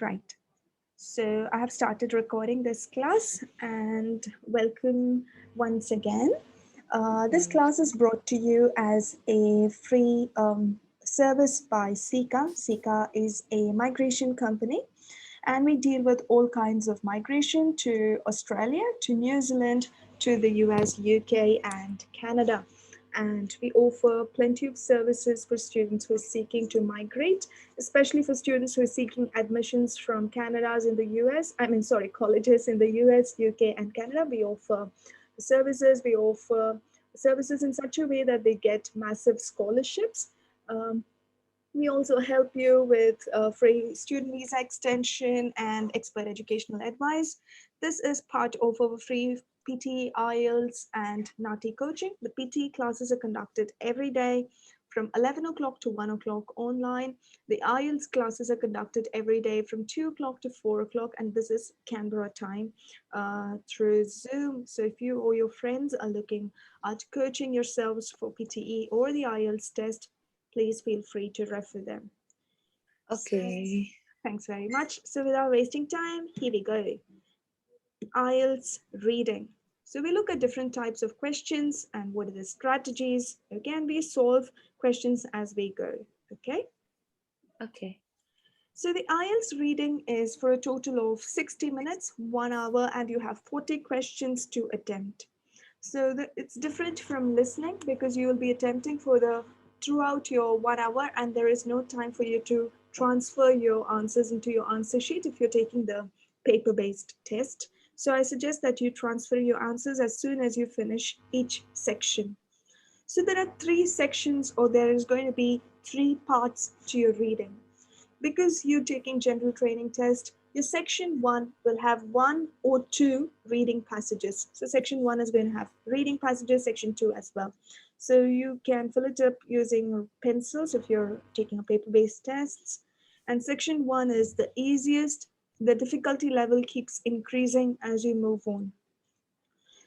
Right. So I have started recording this class and welcome once again. This Mm. class is brought to you as a free service by CECA. CECA is a migration company and we deal with all kinds of migration to Australia, to New Zealand, to the US, UK, and Canada. And we offer plenty of services for students who are seeking to migrate, especially for students who are seeking admissions from Canada's in the US. Colleges in the US, UK, and Canada. We offer services in such a way that they get massive scholarships. Um, we also help you with free student visa extension and expert educational advice. This is part of our free PTE, IELTS, and NATI coaching. The PTE classes are conducted every day from 11 o'clock to 1 o'clock online. The IELTS classes are conducted every day from 2 o'clock to 4 o'clock, and this is Canberra time through Zoom. So if you or your friends are looking at coaching yourselves for PTE or the IELTS test, please feel free to refer them. So, Okay. thanks very much. So, without wasting time, here we go. IELTS reading. So, we look at different types of questions and what are the strategies. Again, we solve questions as we go. Okay. Okay. So, the IELTS reading is for a total of 60 minutes, 1 hour, and you have 40 questions to attempt. So it's different from listening because you will be attempting for the throughout your 1 hour and there is no time for you to transfer your answers into your answer sheet if you're taking the paper-based test. So I suggest that you transfer your answers as soon as you finish each section. So there are three sections, or there is going to be three parts to your reading. Because you're taking general training test, your section 1 will have one or two reading passages. So section 1 is going to have reading passages, section 2 as well. So you can fill it up using pencils if you're taking a paper-based tests. And section 1 is the easiest. The difficulty level keeps increasing as you move on.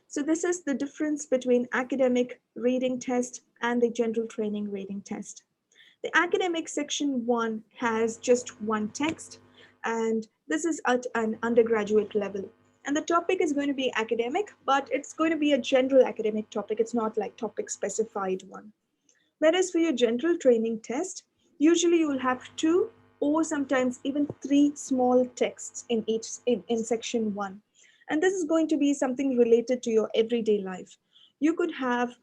So this is the difference between academic reading test and the general training reading test. The academic section 1 has just one text, and this is at an undergraduate level. And the topic is going to be academic, but it's going to be a general academic topic. It's not like topic specified one. Whereas for your general training test, usually you will have two or sometimes even three small texts in section 1. And this is going to be something related to your everyday life. You could have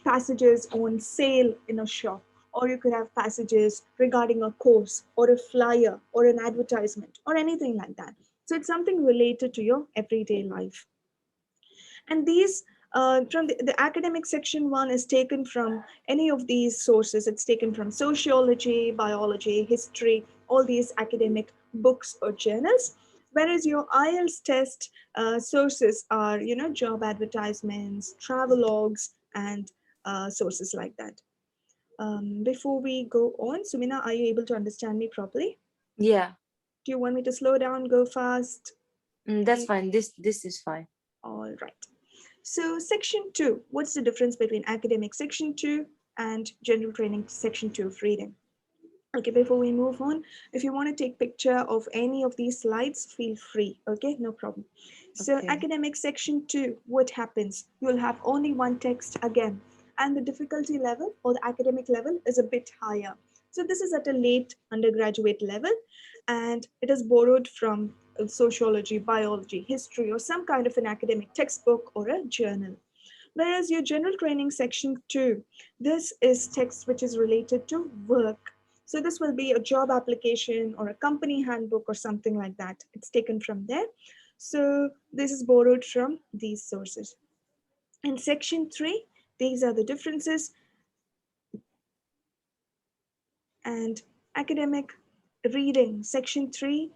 passages on sale in a shop, or you could have passages regarding a course or a flyer or an advertisement or anything like that. So it's something related to your everyday life. And these from the academic section 1 is taken from any of these sources. It's taken from sociology, biology, history, all these academic books or journals. Whereas your IELTS test sources are, job advertisements, travelogues, and sources like that. Before we go on, Sumina, are you able to understand me properly? Yeah. Do you want me to slow down, go fast? That's fine. This is fine. All right. So section 2, what's the difference between academic section 2 and general training section 2 of reading? Okay, before we move on, if you want to take picture of any of these slides, feel free. Okay, no problem. So Okay. academic section 2, what happens? You'll have only one text again, and the difficulty level or the academic level is a bit higher. So this is at a late undergraduate level, and it is borrowed from sociology, biology, history, or some kind of an academic textbook or a journal. Whereas your general training section 2, this is text which is related to work. So this will be a job application or a company handbook or something like that. It's taken from there. So this is borrowed from these sources. In section 3, these are the differences. And academic reading, section 3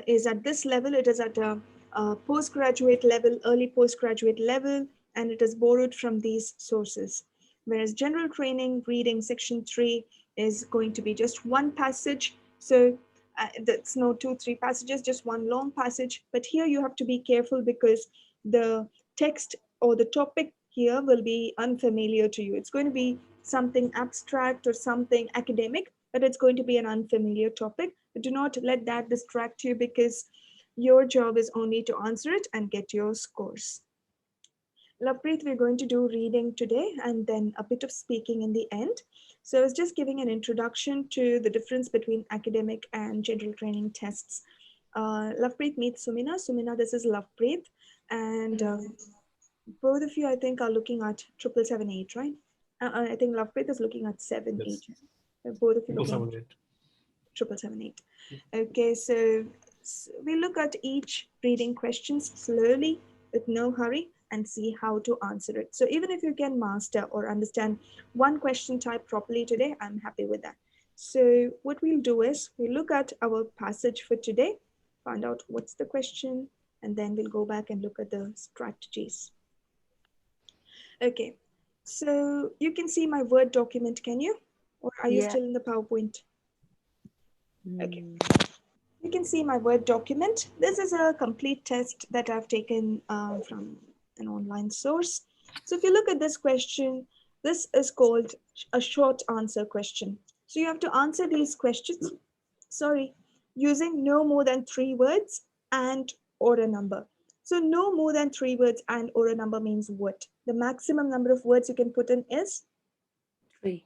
is at this level. It is at a postgraduate level, early postgraduate level, and it is borrowed from these sources. Whereas general training reading, section 3 is going to be just one passage. So that's no 2-3 passages, just one long passage. But here you have to be careful because the text or the topic here will be unfamiliar to you. It's going to be something abstract or something academic, but it's going to be an unfamiliar topic. Do not let that distract you, because your job is only to answer it and get your scores. Lovepreet, we're going to do reading today and then a bit of speaking in the end. So I was just giving an introduction to the difference between academic and general training tests. Lovepreet meets Sumina. Sumina, this is Lovepreet. And both of you, I think, are looking at 7778, right? I think Lovepreet is looking at 78. Yes. Both of you looking 778. 7778. Okay, so we look at each reading questions slowly with no hurry and see how to answer it. So even if you can master or understand one question type properly today, I'm happy with that. So what we'll do is we'll look at our passage for today, find out what's the question, and then we'll go back and look at the strategies. Okay, so you can see my Word document, can you? Or are you Yeah. still in the PowerPoint? Okay. Mm. You can see my Word document. This is a complete test that I've taken from an online source. So if you look at this question, this is called a short answer question. So you have to answer these questions, using no more than 3 words and or a number. So no more than 3 words and or a number means what? The maximum number of words you can put in is 3.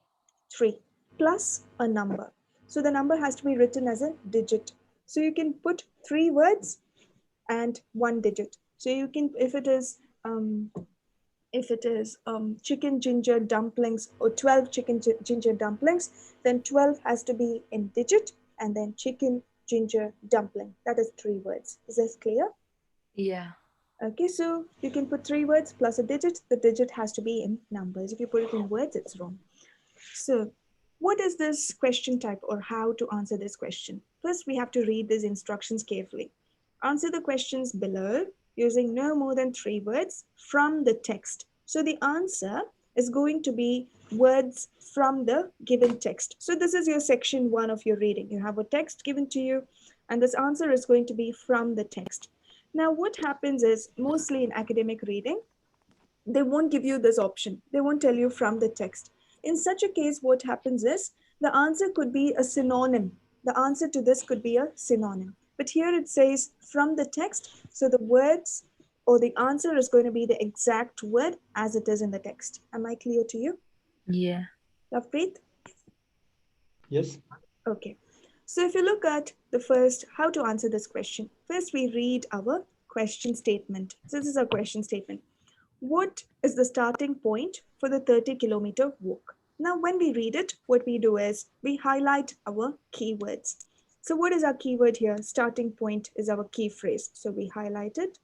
3 plus a number. So the number has to be written as a digit. So you can put 3 words and 1 digit. So you can, if it is chicken ginger dumplings or 12 chicken ginger dumplings, then 12 has to be in digit, and then chicken ginger dumpling. That is 3 words. Is this clear? Yeah. Okay, so you can put 3 words plus a digit. The digit has to be in numbers. If you put it in words, it's wrong. So what is this question type, or how to answer this question? First, we have to read these instructions carefully. Answer the questions below using no more than 3 words from the text. So the answer is going to be words from the given text. So this is your section 1 of your reading. You have a text given to you, and this answer is going to be from the text. Now, what happens is, mostly in academic reading, they won't give you this option. They won't tell you from the text. In such a case, what happens is the answer could be a synonym. The answer to this could be a synonym. But here it says from the text. So the words or the answer is going to be the exact word as it is in the text. Am I clear to you? Yeah. Lovepreet? Yes. Okay. So if you look at the first, how to answer this question, first we read our question statement. So this is our question statement. What is the starting point for the 30-kilometer walk? Now, when we read it, what we do is we highlight our keywords. So what is our keyword here? Starting point is our key phrase. So we highlight it.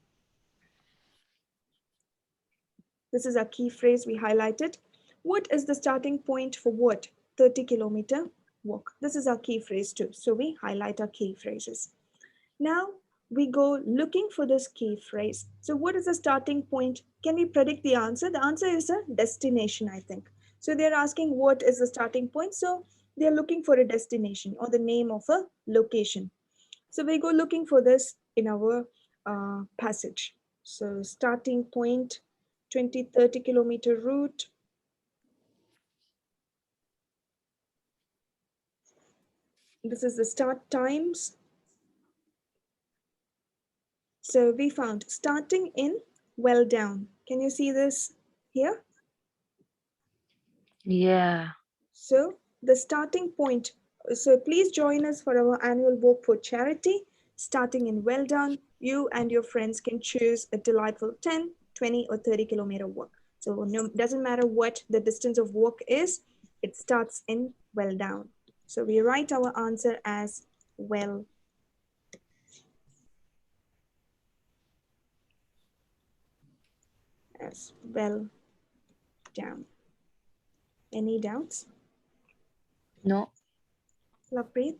This is our key phrase, we highlight it. What is the starting point for what? 30-kilometer walk. This is our key phrase too. So we highlight our key phrases. Now we go looking for this key phrase. So what is the starting point? Can we predict the answer? The answer is a destination, I think. So they're asking what is the starting point. So they're looking for a destination or the name of a location. So we go looking for this in our passage. So starting point, 20-30 kilometer route. This is the start times. So we found starting in well down. Can you see this here? Yeah. So the starting point. So please join us for our annual walk for charity. Starting in well done, you and your friends can choose a delightful 10, 20 or 30-kilometer walk. So no, doesn't matter what the distance of walk is, it starts in well down. So we write our answer as well. As well down. Any doubts? No. Lovepreet?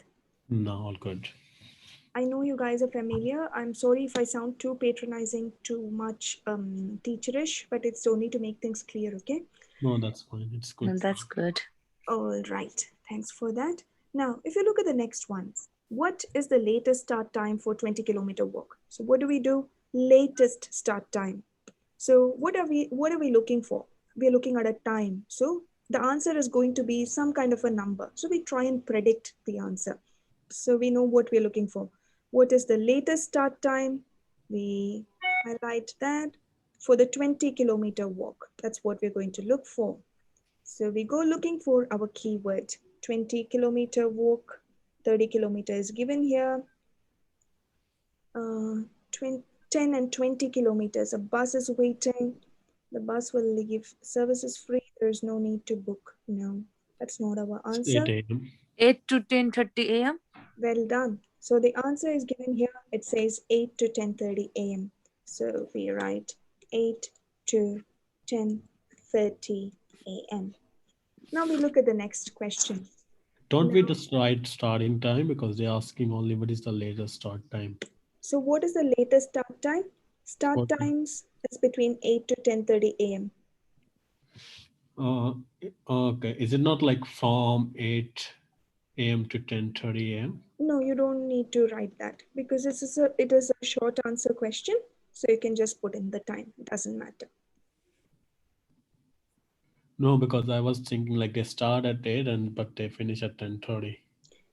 No, all good. I know you guys are familiar. I'm sorry if I sound too patronizing, too much teacherish, but it's only to make things clear, okay? No, that's fine. It's good. No, that's good. All right, thanks for that. Now, if you look at the next one, what is the latest start time for 20-kilometer walk? So what do we do? Latest start time. So what are we looking for? We're looking at a time. So the answer is going to be some kind of a number. So we try and predict the answer. So we know what we're looking for. What is the latest start time? We highlight that for the 20-kilometer walk. That's what we're going to look for. So we go looking for our keyword. 20-kilometer walk, 30 kilometers given here. 10 and 20 kilometers. A bus is waiting. The bus will leave. Service is free. There's no need to book. No, that's not our It's answer. 8 a.m. 8 to 10:30 a.m. Well done. So the answer is given here. It says 8 to 10:30 a.m. So we write 8 to 10:30 a.m. Now we look at the next question. Don't we Now, just write starting time because they're asking only what is the latest start time? so what is the latest start time? Start What? times is between 8 to 10:30 a.m. Uh, okay. Is it not like from 8 a.m. to 10:30 a.m.? No, you don't need to write that because it is a short answer question. So you can just put in the time. It doesn't matter. No, because I was thinking like they start at 8 but they finish at 10:30.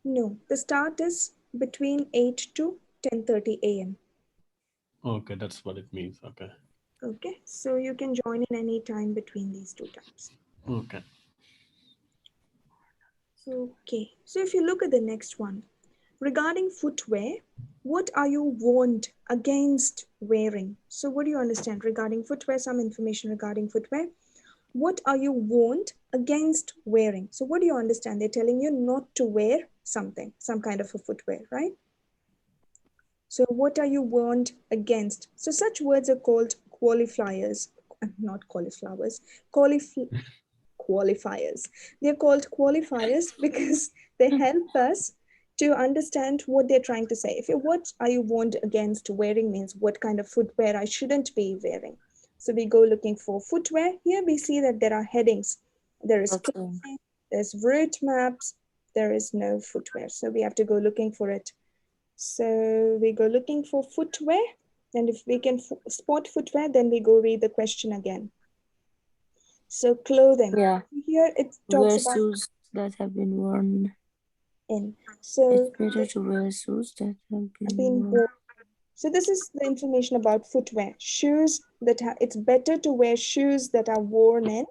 No, the start is between 8 to 10:30 a.m. Okay, that's what it means. Okay. Okay, so you can join in any time between these two times. Okay. Okay, so if you look at the next one, regarding footwear, what are you warned against wearing? So what do you understand regarding footwear? Some information regarding footwear. What are you warned against wearing? So what do you understand? They're telling you not to wear something, some kind of a footwear, right? So what are you warned against? So such words are called qualifiers, not cauliflowers, qualifiers. They're called qualifiers because they help us to understand what they're trying to say. If you what are you warned against wearing means what kind of footwear I shouldn't be wearing. So we go looking for footwear. Here we see that there are headings. There is Okay. clothing, there's route maps, there is no footwear. So we have to go looking for it. So we go looking for footwear. And if we can spot footwear, then we go read the question again. So clothing. Yeah. Here it Wear talks about shoes that have been worn. in. It's So better to wear shoes that have been being worn. worn. So this is the information about footwear. Shoes it's better to wear shoes that are worn in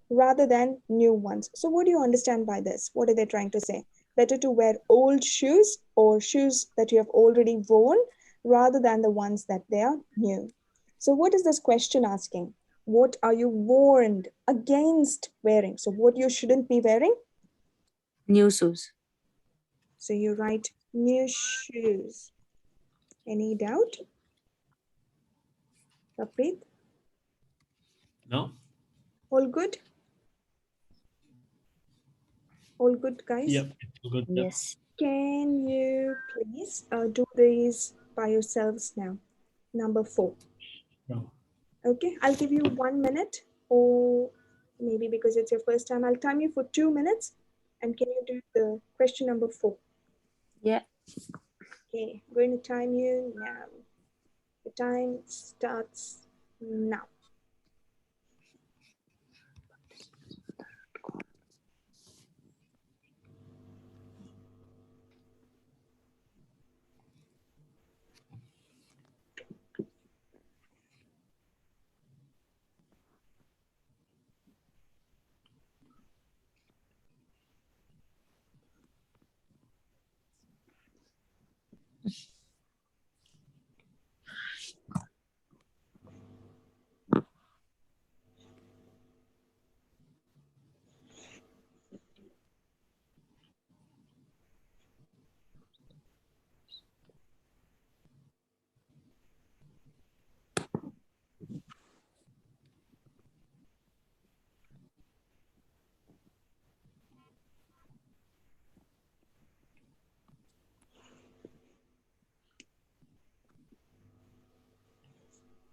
rather than new ones. So what do you understand by this? What are they trying to say? Better to wear old shoes or shoes that you have already worn rather than the ones that they are new. So what is this question asking? What are you warned against wearing? So what you shouldn't be wearing? New shoes. So you write new shoes. Any doubt? Kaprit? No? All good? All good, guys? Yep. It's good. Yep. Yes. Can you please do these by yourselves now? Number 4. No. Okay, I'll give you 1 minute, or maybe because it's your first time, I'll time you for 2 minutes. And can you do the question number 4? Yeah. Okay, I'm going to time you now. The time starts now.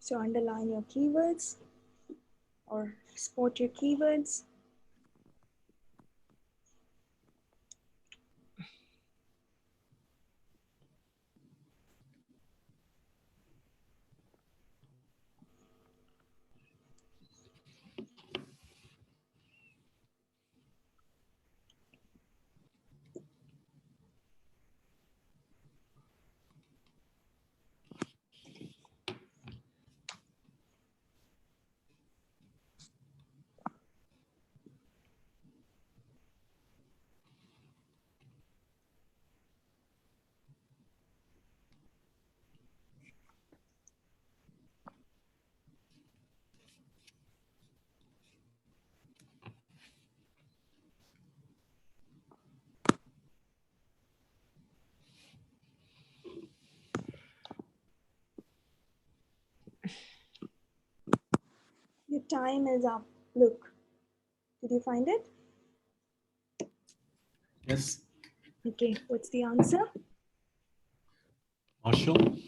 So underline your keywords or spot your keywords. time is up. Look, did you find it? Yes. Okay, what's the answer? Marshall.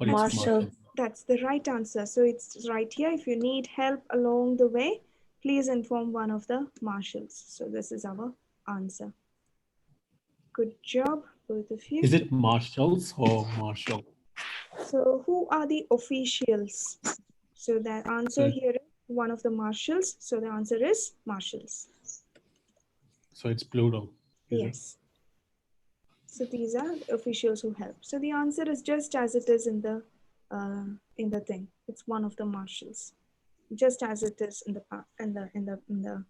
Or it's Marshall. That's the right answer. So it's right here. If you need help along the way, please inform one of the marshals. So this is our answer. Good job, both of you. Is it marshals or marshal? So who are the officials? So the answer here is one of the marshals. So the answer is marshals. So it's plural. Yes. So these are the officials who help. So the answer is just as it is in the thing. It's one of the marshals, just as it is in the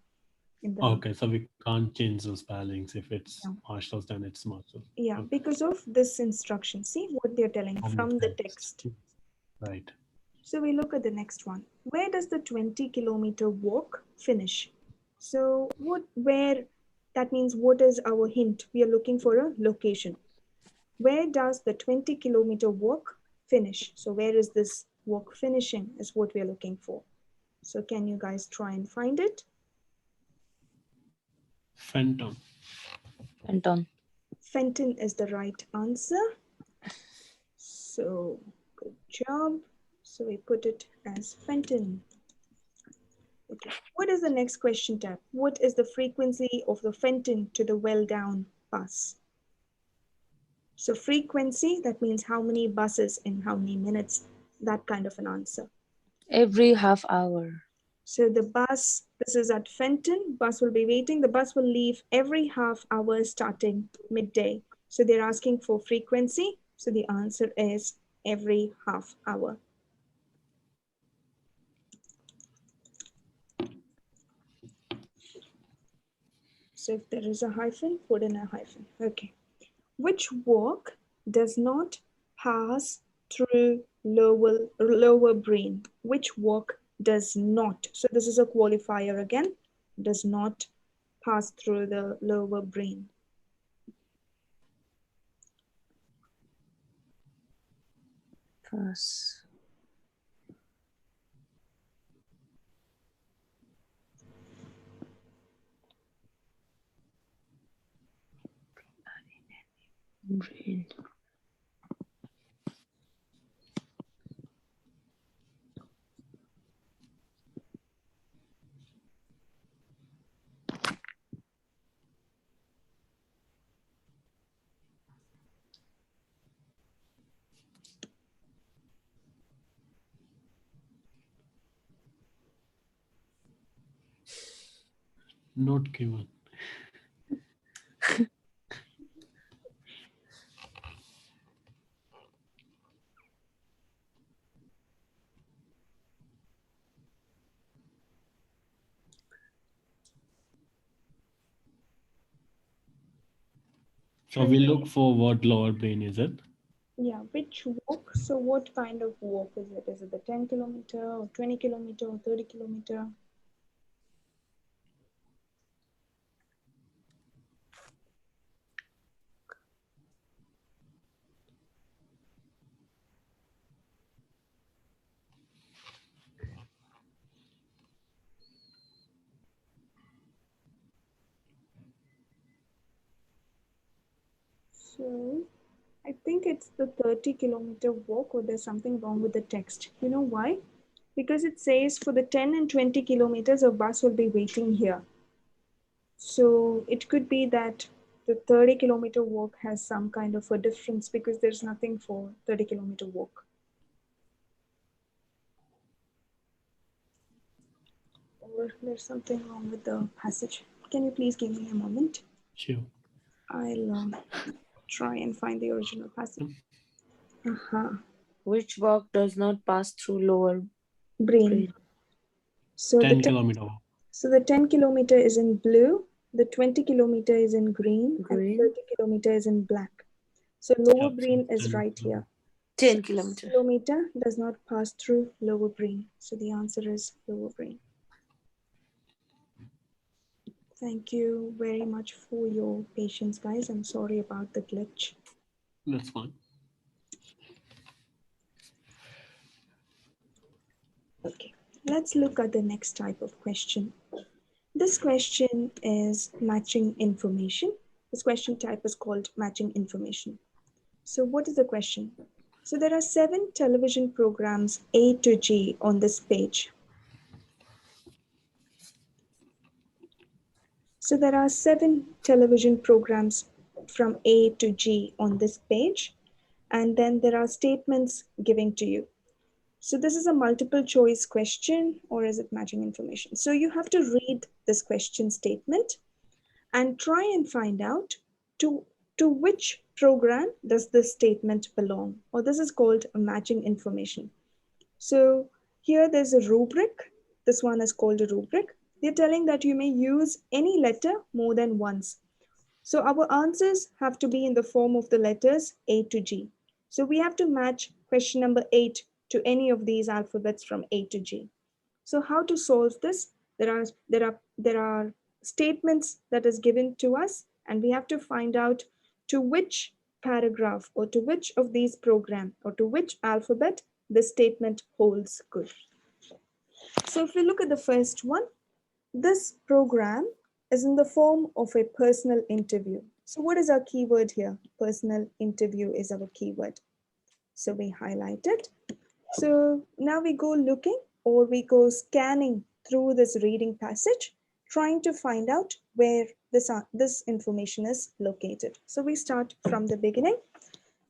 Okay, so we can't change the spellings. If it's Yeah. marshals, then it's marshals. Yeah, Okay. because of this instruction. See what they're telling from the text. Right. So we look at the next one. Where does the 20-kilometer walk finish? So where, that means what is our hint? We are looking for a location. Where does the 20-kilometer walk finish? So where is this walk finishing is what we are looking for. So can you guys try and find it? Fenton. Fenton. Fenton is the right answer. So good job. So we put it as Fenton. Okay. What is the next question type? What is the frequency of the Fenton to the Welldown bus? So frequency, that means how many buses in how many minutes, that kind of an answer. Every half hour. So the bus, this is at Fenton, bus will be waiting. The bus will leave every half hour starting midday. So they're asking for frequency. So the answer is every half hour. So if there is a hyphen, put in a hyphen. Okay. Which walk does not pass through lower brain? Which walk does not? So this is a qualifier again. Does not pass through the lower brain. Pass. Brain. Not given. So we look for what lower brain is it? Yeah, which walk? So what kind of walk is it? Is it the 10-kilometer or 20-kilometer or 30-kilometer? So I think it's the 30-kilometer walk, or there's something wrong with the text. You know why? Because it says for the 10 and 20 kilometers, a bus will be waiting here. So it could be that the 30-kilometer walk has some kind of a difference because there's nothing for 30-kilometer walk. Or there's something wrong with the passage. Can you please give me a moment? Sure. I'll try and find the original passage. Which walk does not pass through lower Brain. brain? So 10-kilometer walk. So the 10-kilometer is in blue, the 20-kilometer is in green, and Green. 30-kilometer is in black. So lower Yeah, brain so is 10 right here. 10 So kilometer. kilometer does not pass through lower brain. So the answer is lower brain. Thank you very much for your patience, guys. I'm sorry about the glitch. That's fine. Okay. Let's look at the next type of question. This question is matching information. This question type is called matching information. So what is the question? So there are 7 television programs A to G on this page. So there are 7 television programs from A to G on this page. And then there are statements giving to you. So this is a multiple choice question, or is it matching information? So you have to read this question statement and try and find out to, to which program does this statement belong, or this is called matching information. So here there's a rubric. This one is called a rubric. They're telling that you may use any letter more than once. So our answers have to be in the form of the letters A to G. So we have to match question number 8 to any of these alphabets from A to G. So how to solve this? There are statements that is given to us, and we have to find out to which paragraph or to which of these program or to which alphabet this statement holds good. So if we look at the first one, this program is in the form of a personal interview. So what is our keyword here? Personal interview is our keyword. So we highlight it. So now we go looking, or we go scanning through this reading passage, trying to find out where this information is located. So we start from the beginning.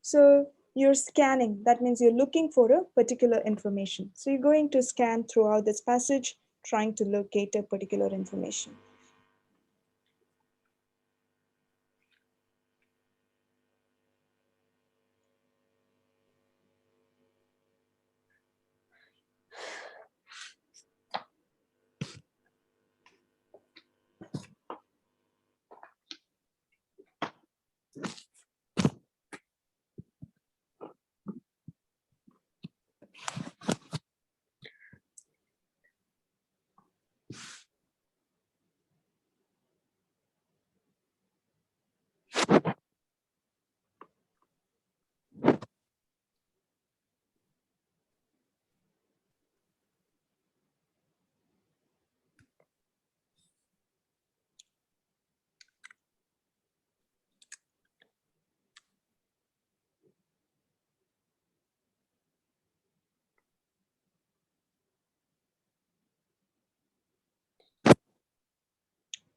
So you're scanning, that means you're looking for a particular information. So you're going to scan throughout this passage, trying to locate a particular information.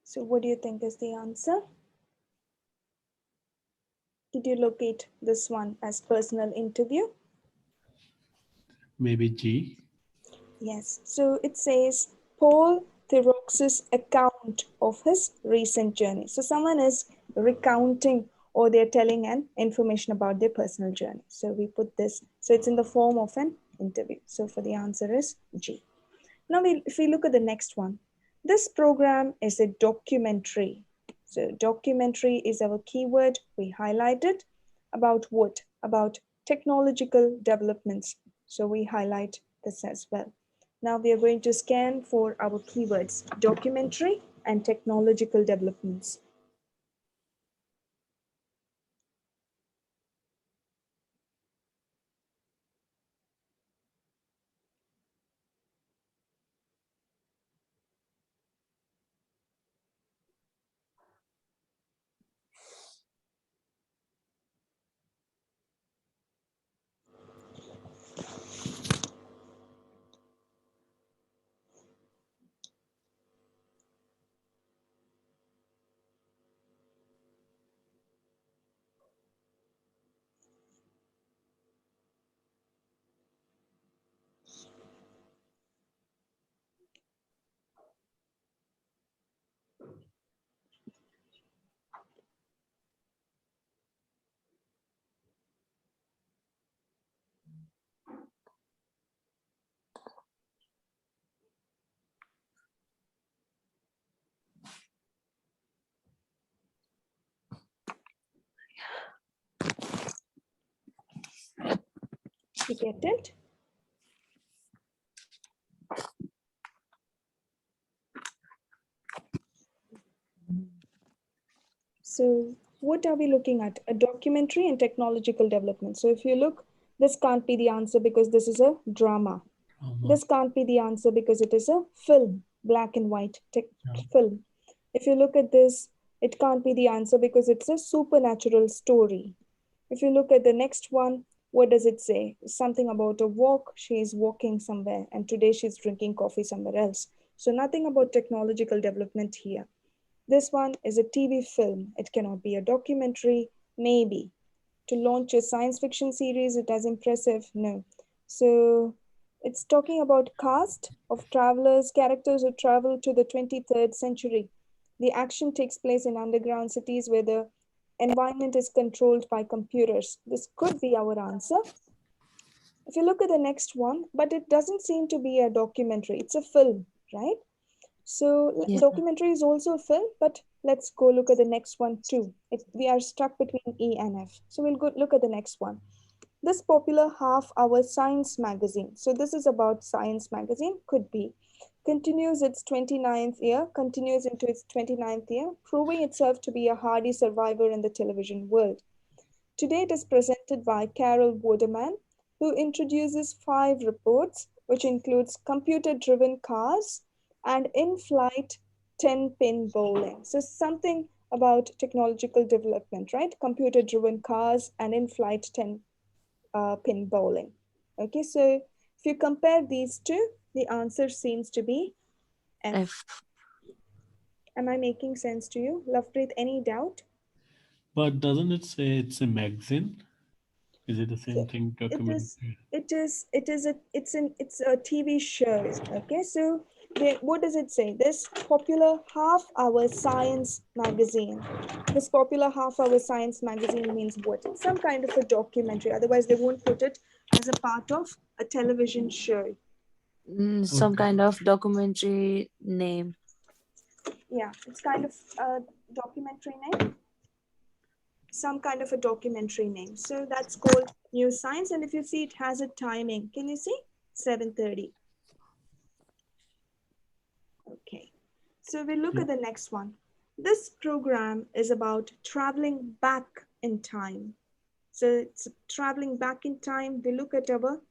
So what do you think is the answer? Did you locate this one as personal interview? Maybe G. Yes. So it says Paul Therox's account of his recent journey. So someone is recounting, or they're telling an information about their personal journey. So we put this. So it's in the form of an interview. So for the answer is G. Now, if we look at the next one, this program is a documentary. So documentary is our keyword. We highlight it. About what? About technological developments. So we highlight this as well. Now we are going to scan for our keywords, documentary and technological developments. You get it? So what are we looking at? A documentary and technological development. So if you look, this can't be the answer because this is a drama. Drama. This can't be the answer because it is a film, black and white Yeah. film. If you look at this, it can't be the answer because it's a supernatural story. If you look at the next one, what does it say? Something about a walk. She is walking somewhere, and today she's drinking coffee somewhere else. So, nothing about technological development here. This one is a TV film. It cannot be a documentary, maybe. To launch a science fiction series, it is impressive. No. So, it's talking about cast of travelers, characters who travel to the 23rd century. The action takes place in underground cities where the environment is controlled by computers. This could be our answer. If you look at the next one, but it doesn't seem to be a documentary, it's a film, right? So Yeah. documentary is also a film, but let's go look at the next one too. We are stuck between E and F. So we'll go look at the next one. This popular half-hour science magazine. So this is about science magazine, could be. Continues into its 29th year, proving itself to be a hardy survivor in the television world. Today it is presented by Carol Waterman, who introduces 5 reports, which includes computer-driven cars and in-flight 10-pin bowling. So something about technological development, right? Computer-driven cars and in-flight 10-pin bowling. Okay, so if you compare these two, the answer seems to be F. F. Am I making sense to you? Lovepreet, any doubt? But doesn't it say it's a magazine? Is it the So same thing, it is documentary? it's a TV show. Okay, so what does it say? This popular half-hour science magazine. This popular half-hour science magazine means what? It's some kind of a documentary. Otherwise, they won't put it as a part of a television show. Some Okay. kind of documentary name. Yeah, it's kind of a documentary name. Some kind of a documentary name. So that's called New Science. And if you see, it has a timing. Can you see? 7:30. Okay. So we look Yeah. at the next one. This program is about traveling back in time. So it's traveling back in time. We look at our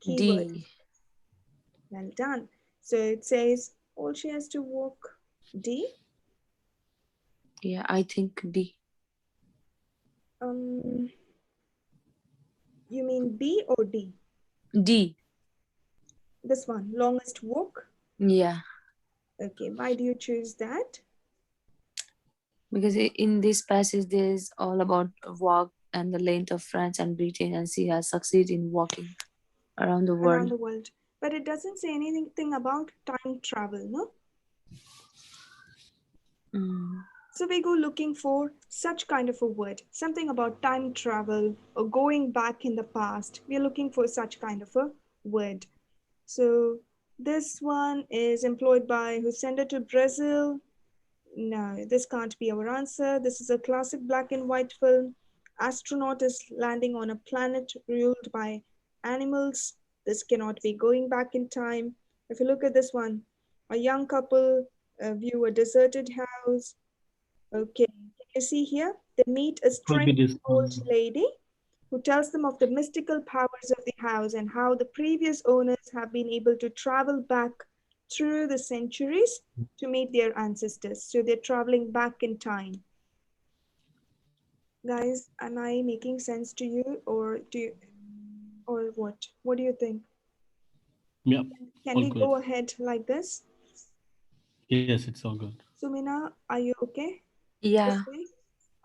keyword. D. Well done. So it says all she has to walk. D. Yeah, I think D. Um, you mean B or D? D. This one, longest walk. Yeah, Okay, why do you choose that? because in this passage there is all about walk and the length of France and Britain, and she has succeeded in walking around the Around world. the world. But it doesn't say anything about time travel, no? Mm. So we go looking for such kind of a word, something about time travel or going back in the past. We are looking for such kind of a word. So this one is employed by who sent it to Brazil. No, this can't be our answer. This is a classic black and white film. Astronaut is landing on a planet ruled by animals. This cannot be going back in time. If you look at this one, a young couple view a deserted house. Okay, can you see here? They meet a Could be strange this old one. lady who tells them of the mystical powers of the house and how the previous owners have been able to travel back through the centuries to meet their ancestors. So they're traveling back in time. Guys, am I making sense to you or what? What do you think? Yeah. Can All we good. go ahead like this? Yes, it's all good. Sumina, are you okay this Yeah, way?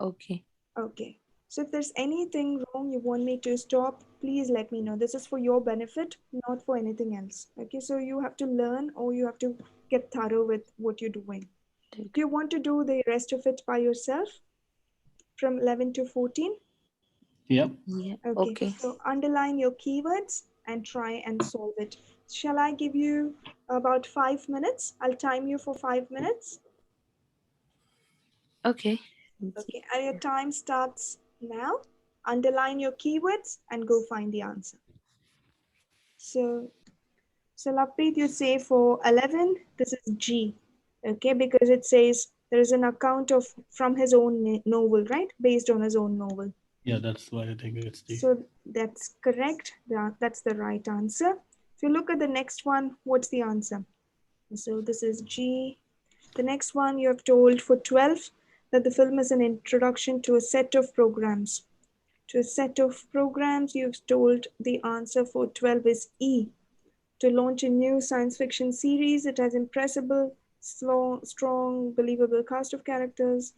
okay. Okay. So if there's anything wrong you want me to stop, please let me know. This is for your benefit, not for anything else. Okay, so you have to learn or you have to get thorough with what you're doing. Do you want to do the rest of it by yourself from 11 to 14? Yep. Yeah, Okay, okay. so underline your keywords and try and solve it. Shall I give you about 5 minutes? I'll time you for 5 minutes. Okay. Okay, and your time starts now. Underline your keywords and go find the answer. So, so Lappreet, you say for 11, this is G, okay, because it says there is an account of from his own novel, right? Based on his own novel. Yeah, that's why I think it's D. So that's correct. That's the right answer. If you look at the next one, what's the answer? So this is G. The next one you have told for 12 that the film is an introduction to a set of programs. To a set of programs, you've told the answer for 12 is E. To launch a new science fiction series, it has impressible, slow, strong, believable cast of characters.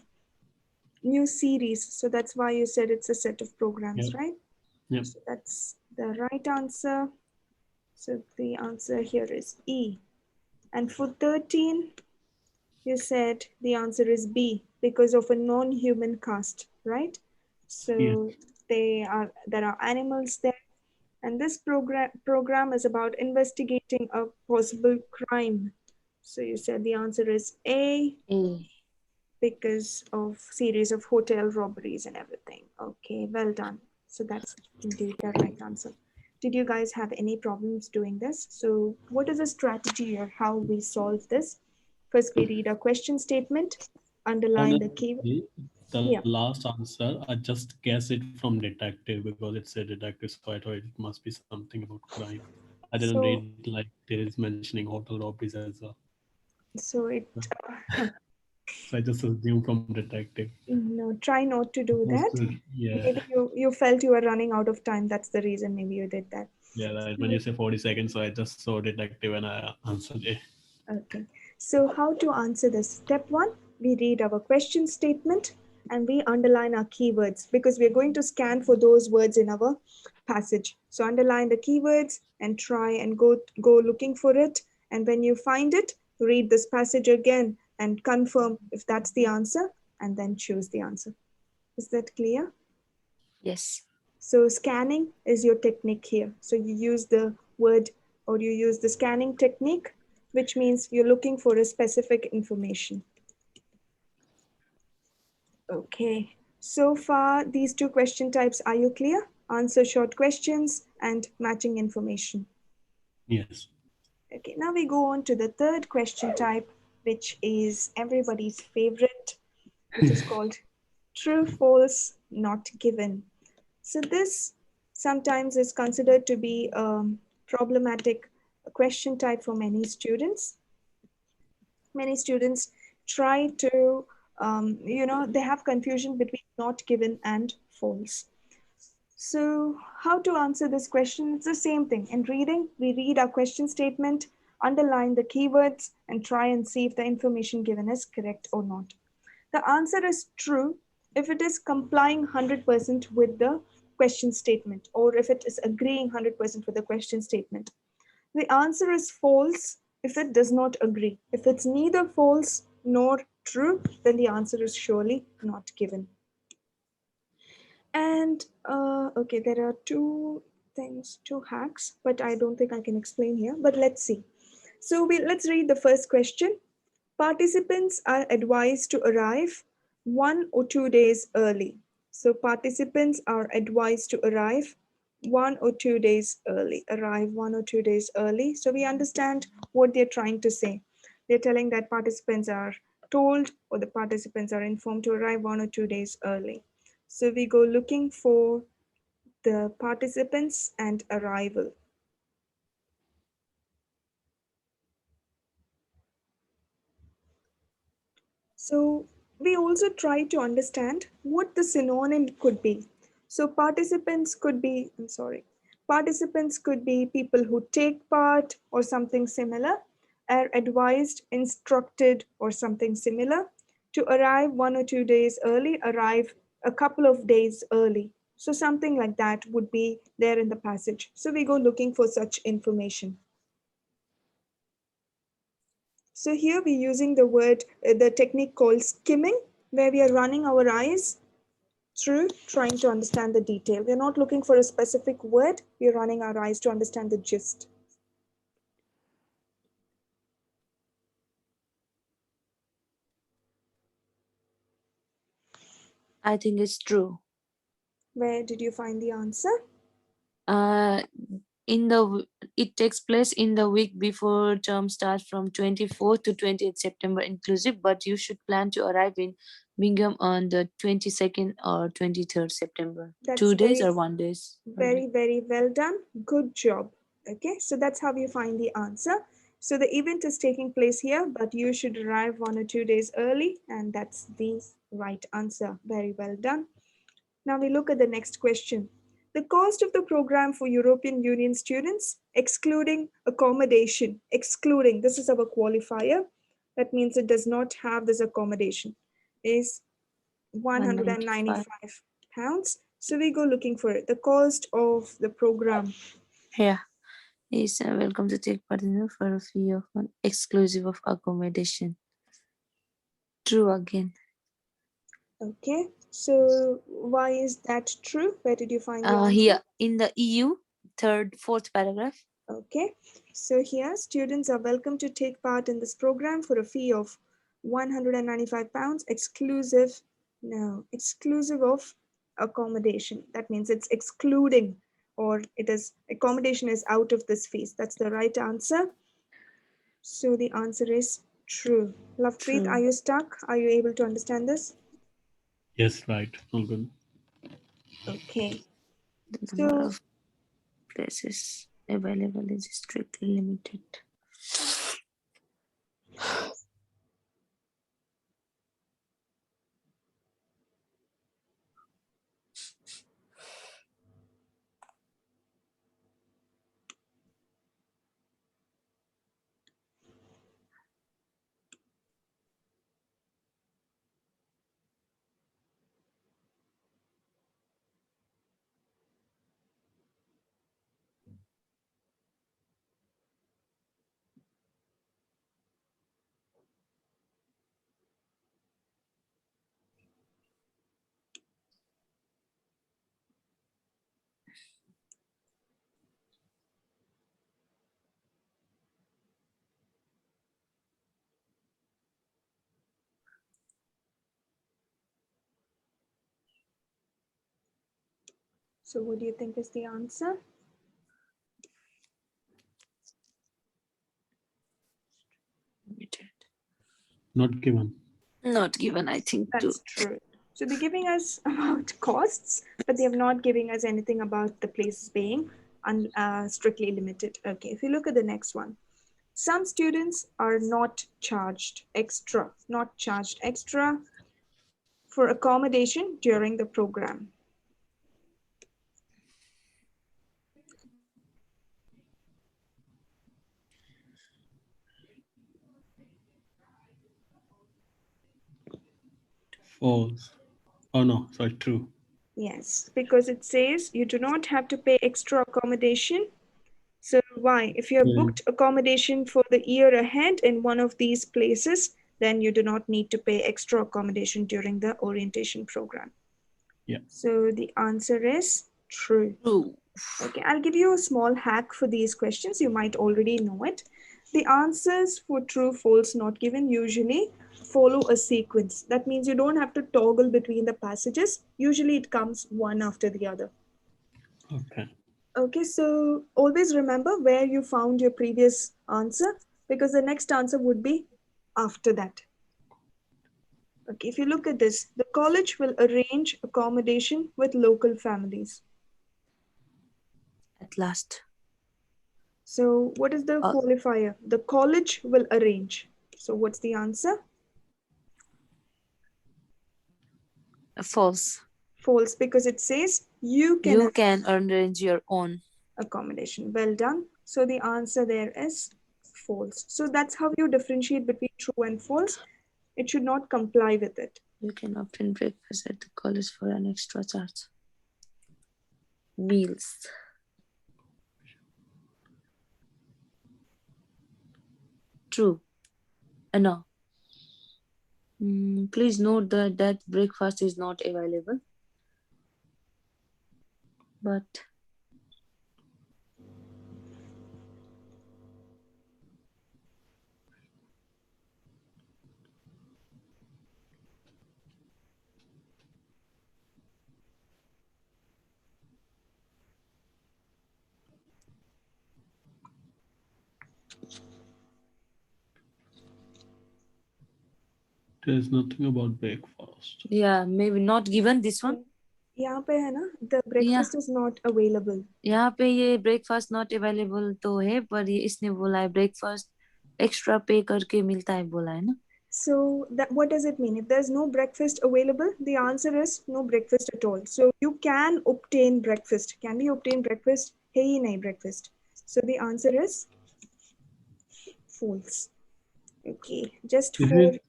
New series, so that's why you said it's a set of programs, Yep. right? Yep. So that's the right answer. So the answer here is E. And for 13, you said the answer is B because of a non-human cast, right? Yes. So there are animals there, and this program is about investigating a possible crime. So you said the answer is A A. because of series of hotel robberies and everything. Okay, well done. So that's indeed the right answer. Did you guys have any problems doing this? So what is the strategy or how we solve this? First, we read a question statement, underline the keyword. Honestly, the Yeah. last answer, I just guess it from detective because it said detective, so I thought it must be something about crime. I didn't read So like there is mentioning hotel robberies as well. so it So I just assumed from detective. no, try not to do Supposed to, that. yeah, Maybe you felt you were running out of time. That's the reason maybe you did that. yeah. Right. When you say 40 seconds, so I just saw detective and I answered it. Okay, so how to answer this? Step one, we read our question statement and we underline our keywords because we're going to scan for those words in our passage. So underline the keywords and try and go looking for it. And when you find it, read this passage again and confirm if that's the answer and then choose the answer. Is that clear? Yes. So scanning is your technique here. So you use the word or you use the scanning technique, which means you're looking for a specific information. Okay. So far, these two question types, are you clear? Answer short questions and matching information. Yes. Okay, now we go on to the third question type, which is everybody's favorite, which is called true, false, not given. So this sometimes is considered to be a problematic question type for many students. Many students try to, they have confusion between not given and false. So how to answer this question? It's the same thing. In reading, we read our question statement, underline the keywords, and try and see if the information given is correct or not. The answer is true if it is complying 100% with the question statement or if it is agreeing 100% with the question statement. The answer is false if it does not agree. If it's neither false nor true, then the answer is surely not given. And okay, there are two things, two hacks, but I don't think I can explain here. But let's see. So let's read the first question. Participants are advised to arrive 1 or 2 days early. So participants are advised to arrive 1 or 2 days early. Arrive 1 or 2 days early. So we understand what they're trying to say. They're telling that participants are told or the participants are informed to arrive 1 or 2 days early. So we go looking for the participants and arrival. So we also try to understand what the synonym could be. So participants could be people who take part or something similar, are advised, instructed or something similar. To arrive 1 or 2 days early, arrive a couple of days early. So something like that would be there in the passage. So we go looking for such information. So here we're using the technique called skimming, where we are running our eyes through trying to understand the detail. We're not looking for a specific word, we're running our eyes to understand the gist. I think it's true. Where did you find the answer? Uh, it takes place in the week before term starts from 24th to 20th September inclusive, but you should plan to arrive in Bingham on the 22nd or 23rd September. That's 2 days or 1 days early. very well done. Good job. Okay, so that's how you find the answer. So the event is taking place here, but you should arrive 1 or 2 days early, and that's the right answer. Very well done. Now we look at the next question. The cost of the program for European Union students, excluding accommodation, excluding, this is our qualifier, that means it does not have this accommodation, is 195. £195. So we go looking for it. The cost of the program. Yeah. Is welcome to take part in for a fee of one exclusive of accommodation. True again. Okay, so why is that true? Where did you find the answer? Here in the EU, fourth paragraph. Okay, so here students are welcome to take part in this program for a fee of £195 exclusive, no, exclusive of accommodation. That means it's excluding, or it is accommodation is out of this fees. That's the right answer. So the answer is true. Lovepreet, are True. you stuck? Are you able to understand this? Yes, right. All good. Okay. The number So of places available is strictly limited. so what do you think is the answer? Limited. Not given. Not given, I think too. That's true. So they're giving us about costs, but they have not giving us anything about the places being strictly limited. Okay, if you look at the next one, some students are not charged extra for accommodation during the program. False. Oh no, sorry, true. Yes, because it says you do not have to pay extra accommodation. So why? If you have Yeah. booked accommodation for the year ahead in one of these places, then you do not need to pay extra accommodation during the orientation program. Yeah. So the answer is true. True. Okay, I'll give you a small hack for these questions. You might already know it. The answers for true, false, not given usually follow a sequence. That means you don't have to toggle between the passages. Usually it comes one after the other. Okay. Okay, so always remember where you found your previous answer because the next answer would be after that. Okay, if you look at this, the college will arrange accommodation with local families. At last. So, what is the qualifier? The college will arrange. So, what's the answer? False. False, because it says you can You can arrange your own. accommodation. Well done. So, the answer there is false. So, that's how you differentiate between true and false. It should not comply with it. You can obtain breakfast at the college for an extra charge. Meals. True. No. Please note that breakfast is not available. But There's nothing about breakfast. yeah, maybe not given this one. यहाँ पे है ना, the breakfast is not available. यहाँ पे ये breakfast not available तो है, पर ये इसने बोला है ब्रेकफास्ट एक्स्ट्रा पे करके मिलता है बोला है ना. So that, what does it mean? If there's no breakfast available, the answer is no breakfast at all. So you can obtain breakfast. Can we obtain breakfast? है ही नहीं breakfast. So the answer is false. Okay, just Is for, it?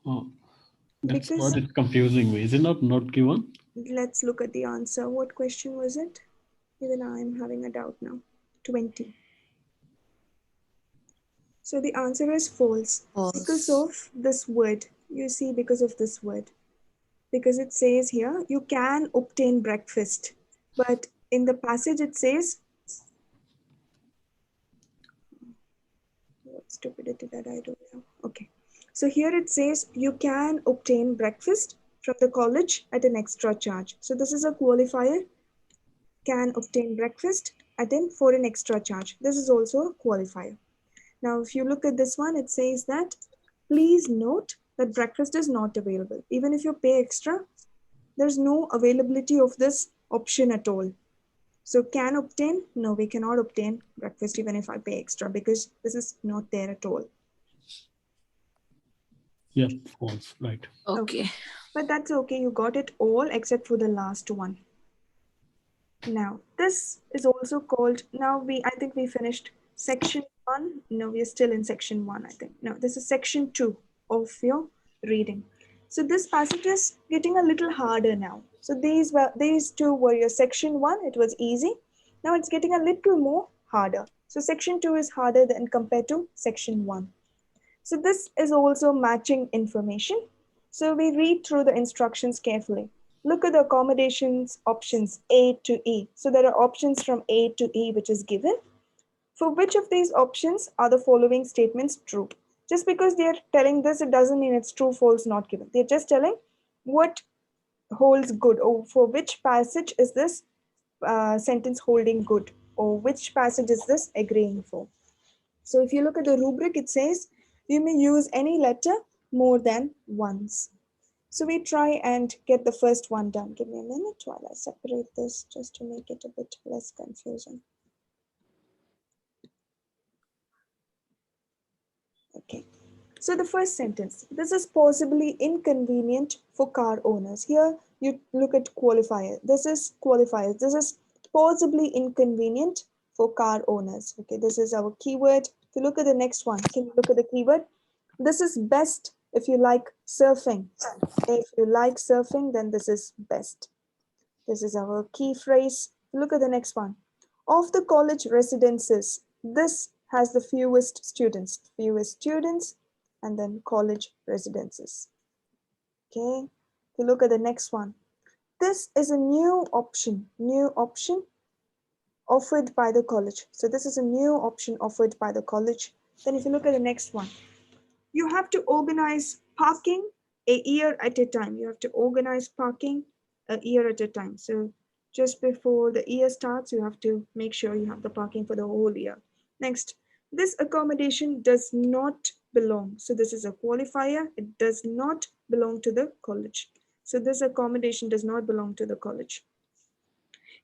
Oh, that's because what it's confusing me. Is it not given? let's look at the answer. What question was it? Even I'm having a doubt now. 20. So the answer is false because False. of this word. You see, because of this word. Because it says here, you can obtain breakfast. But in the passage it says, what stupidity that I don't know. Okay. So here it says, you can obtain breakfast from the college at an extra charge. So this is a qualifier, can obtain breakfast at an for an extra charge. This is also a qualifier. Now, if you look at this one, it says that please note that breakfast is not available. Even if you pay extra, there's no availability of this option at all. So can obtain? No, we cannot obtain breakfast even if I pay extra because this is not there at all. Yep, false. Right. Okay. But that's okay. You got it all except for the last one. Now, this is also called, now I think we finished section 1. No, we are still in section 1, I think. No, this is section 2 of your reading. So this passage is getting a little harder now. So these two were your section 1, it was easy. Now it's getting a little more harder. So section 2 is harder than compared to section 1. So this is also matching information. So we read through the instructions carefully. Look at the accommodations options A to E. So there are options from A to E which is given. For which of these options are the following statements true? Just because they are telling this, it doesn't mean it's true, false, not given. They're just telling what holds good, or for which passage is this sentence holding good, or which passage is this agreeing for. So if you look at the rubric, it says you may use any letter more than once. So we try and get the first one done. Give me a minute while I separate this just to make it a bit less confusing. Okay. So the first sentence, this is possibly inconvenient for car owners. Here you look at qualifier. This is qualifiers. This is possibly inconvenient for car owners. Okay, this is our keyword. If you look at the next one, can you look at the keyword? This is best if you like surfing. If you like surfing, then this is best. This is our key phrase. Look at the next one. Of the college residences, this has the fewest students. Fewest students, and then college residences. Okay. If you look at the next one, this is a new option offered by the college. So this is a new option offered by the college. Then if you look at the next one, you have to organize parking a year at a time. You have to organize parking a year at a time. So just before the year starts, you have to make sure you have the parking for the whole year. Next, this accommodation does not belong. So this is a qualifier. It does not belong to the college. So this accommodation does not belong to the college.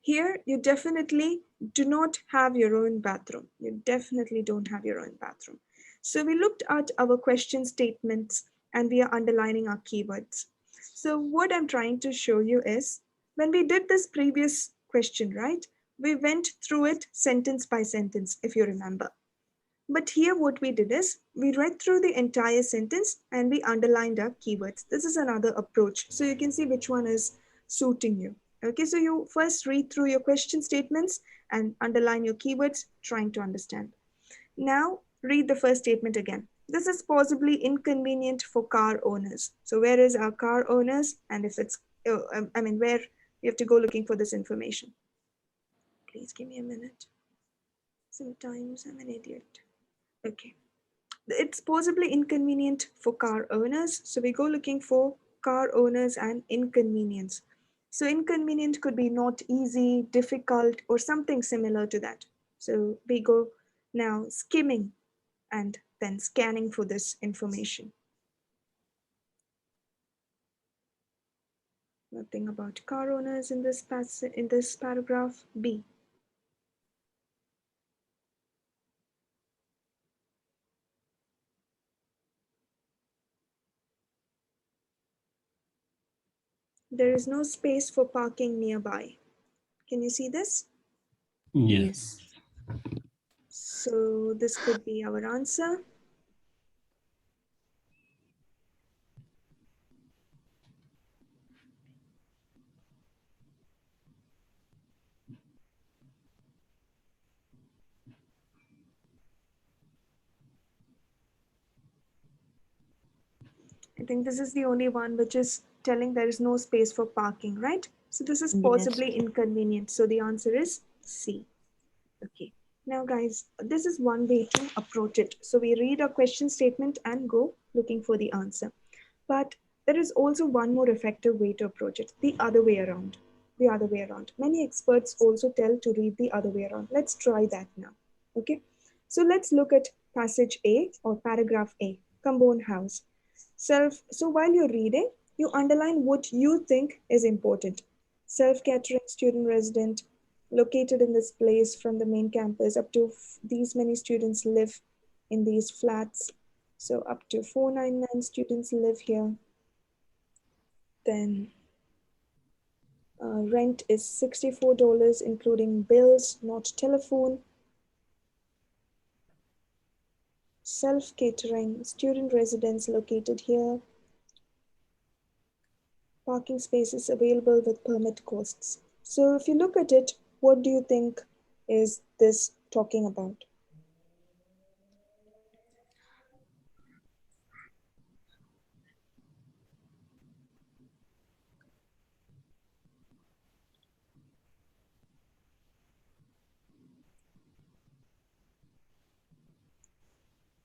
Here, you definitely do not have your own bathroom. You definitely don't have your own bathroom. So we looked at our question statements and we are underlining our keywords. So what I'm trying to show you is when we did this previous question, right? We went through it sentence by sentence, if you remember. But here what we did is we read through the entire sentence and we underlined our keywords. This is another approach. So you can see which one is suiting you. Okay, so you first read through your question statements and underline your keywords, trying to understand. Now read the first statement again. This is possibly inconvenient for car owners. So where is our car owners? And if it's, where you have to go looking for this information. Please give me a minute. Sometimes I'm an idiot. Okay. It's possibly inconvenient for car owners. So we go looking for car owners and inconvenience. So inconvenient could be not easy, difficult, or something similar to that. So we go now skimming and then scanning for this information. Nothing about car owners in this paragraph. B. There is no space for parking nearby. Can you see this? Yes. Yes. So this could be our answer. I think this is the only one which is telling there is no space for parking, right? So this is Yes. possibly inconvenient. So the answer is C. Okay. Now, guys, this is one way to approach it. So we read a question statement and go looking for the answer. But there is also one more effective way to approach it, the other way around. The other way around. Many experts also tell to read the other way around. Let's try that now. Okay. So let's look at passage A or paragraph A, Compound House. So while you're reading, you underline what you think is important. Self-catering student resident located in this place from the main campus. Up to these many students live in these flats. So up to 499 students live here. Then rent is $64 including bills, not telephone. Self-catering student residence located here. Parking spaces available with permit costs. So if you look at it, what do you think is this talking about?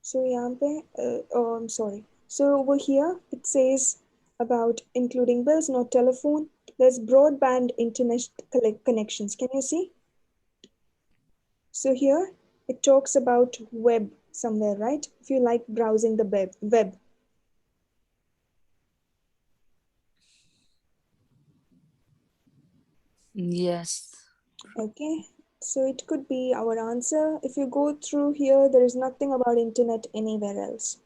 So यहाँ पे, I'm sorry. So over here it says about including bills, not telephone. There's broadband internet connections. Can you see? So here it talks about web somewhere, right? If you like browsing the web. Yes. Okay. So it could be our answer. If you go through here, there is nothing about internet anywhere else.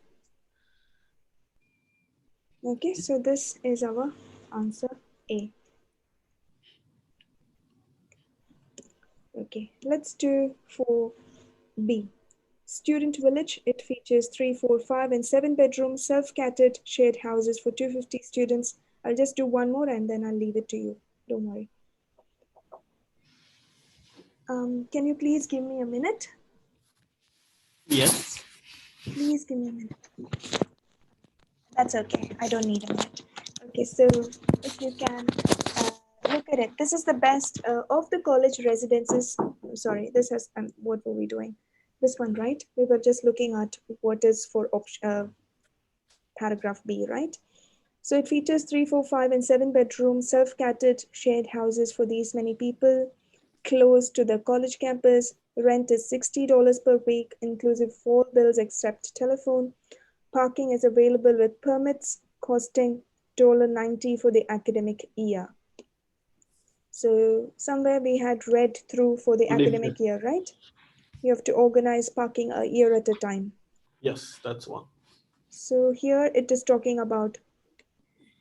Okay, so this is our answer A. Okay, let's do for B. Student village. It features 3, 4, 5, and 7 bedrooms, self-catered shared houses for 250 students. I'll just do one more and then I'll leave it to you. Don't worry. Can you please give me a minute? Yes. Please give me a minute. That's okay. I don't need a minute. Okay, so if you can look at it, this is the best of the college residences. Sorry, this has what were we doing? This one, right? We were just looking at what is for paragraph B, right? So it features 3, 4, 5, and 7 bedrooms, self-catered shared houses for these many people, close to the college campus. Rent is $60 per week, inclusive of all bills except telephone. Parking is available with permits costing $90 for the academic year. So somewhere we had read through for the academic year, right? You have to organize parking a year at a time. Yes, that's one. So here it is talking about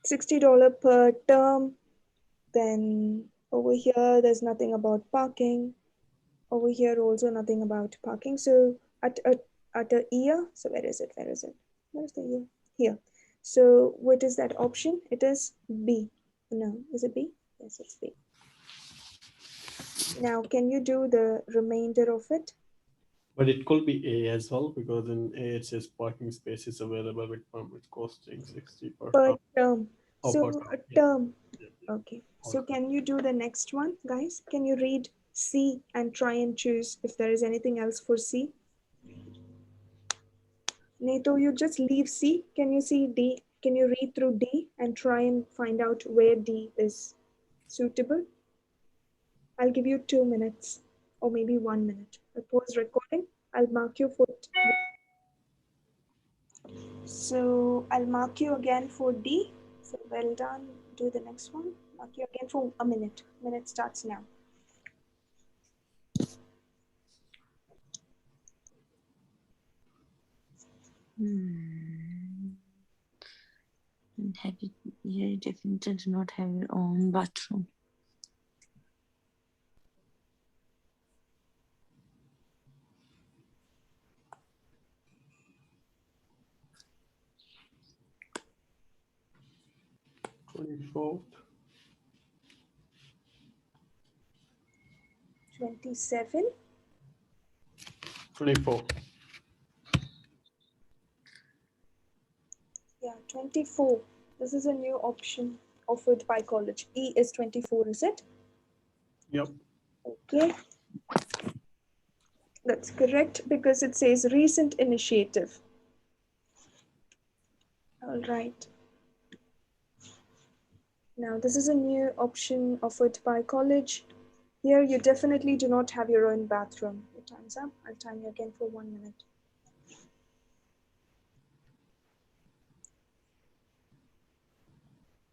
$60 per term. Then over here there's nothing about parking. Over here also nothing about parking. So at a year, so where is it? Where is it? Where's the year? Here. So what is that option? It is B. No, is it B? Yes, it's B. Now, can you do the remainder of it? But it could be A as well because in A it says parking spaces available with permit costing 60 per Per term. term. Oh, So per term. a Yeah. term. Yeah. Okay. So Okay. can you do the next one, guys? Can you read C and try and choose if there is anything else for C? Neto, you just leave C. Can you see D? Can you read through D and try and find out where D is suitable? I'll give you 2 minutes or maybe 1 minute. I'll pause recording. I'll mark you for. So I'll mark you again for D. So well done. Do the next one. Mark you again for a minute. Minute starts now. Have you, you definitely do not have your own bathroom. $24. 27. 24. Yeah, 24. This is a new option offered by college. E is 24, is it? Yep. Okay. That's correct because it says recent initiative. All right. Now, this is a new option offered by college. Here, you definitely do not have your own bathroom. Your time's up. I'll time you again for 1 minute.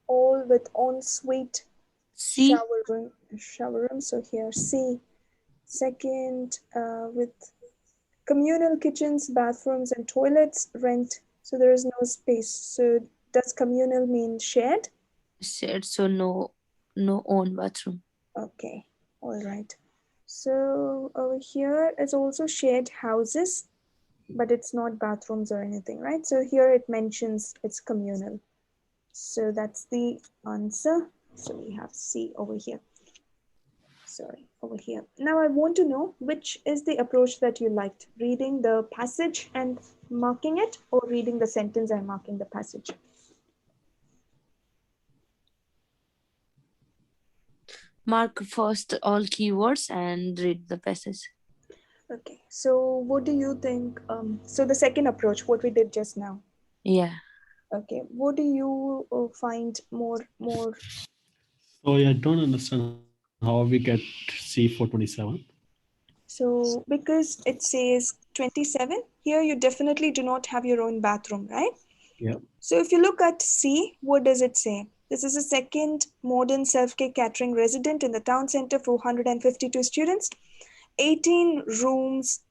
All with ensuite C. shower room. So here, C. Second, with communal kitchens, bathrooms, and toilets, rent. So there is no space. So does communal mean shared? Said so. No own bathroom. Okay, all right. So over here is also shared houses, but it's not bathrooms or anything, right? So here it mentions it's communal. So that's the answer. So we have C over here. Sorry, over here. Now I want to know which is the approach that you liked, reading the passage and marking it, or reading the sentence and marking the passage. Mark first all keywords and read the passage. Okay, so what do you think? So the second approach, what we did just now. Yeah. Okay, what do you find more? Sorry, I don't understand how we get C for 27. So because it says 27, here you definitely do not have your own bathroom, right? Yeah. So if you look at C, what does it say? This is a second modern self-care catering resident in the town center for 152 students, 18 rooms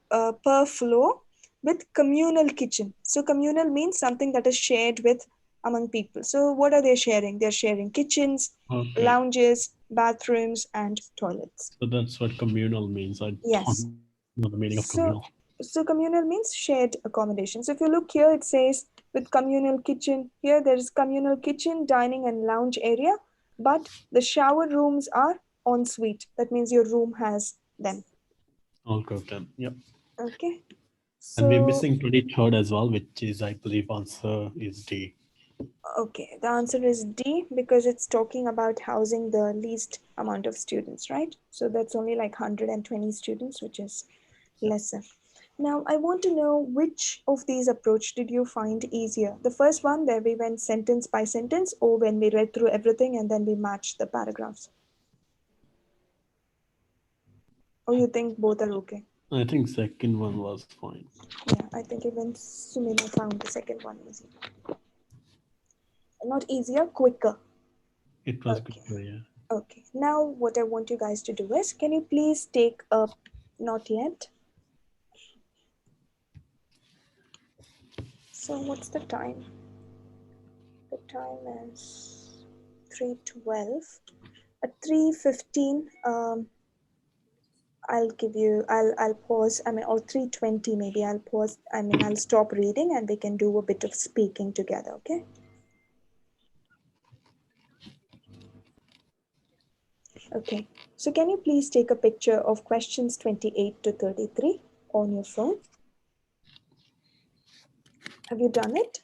per floor with communal kitchen. So communal means something that is shared with among people. So what are they sharing? They're sharing kitchens, Okay. lounges, bathrooms, and toilets. So that's what communal means. I Yes. don't know the meaning of communal. So communal means shared accommodation. So if you look here, it says with communal kitchen. Here there is communal kitchen, dining, and lounge area, but the shower rooms are en suite. That means your room has them. All good then. Yep. Okay. And we're So missing 23rd as well, which is, I believe, answer is D. okay, the answer is D because it's talking about housing the least amount of students, right? So that's only like 120 students, which is lesser. Now, I want to know which of these approach did you find easier? The first one, where we went sentence by sentence, or when we read through everything and then we matched the paragraphs? Or you think both are okay? I think second one was fine. Yeah, I think even Sumina found the second one easy. Not easier, quicker. It was Okay. good, yeah. Okay. Now, what I want you guys to do is, can you please take a, not yet. So, what's the time? The time is 3:12. At 3:15, I'll pause. I mean, or 3:20 maybe. I'll pause. I mean, I'll stop reading and we can do a bit of speaking together. Okay. Okay. So, can you please take a picture of questions 28 to 33 on your phone? Have you done it?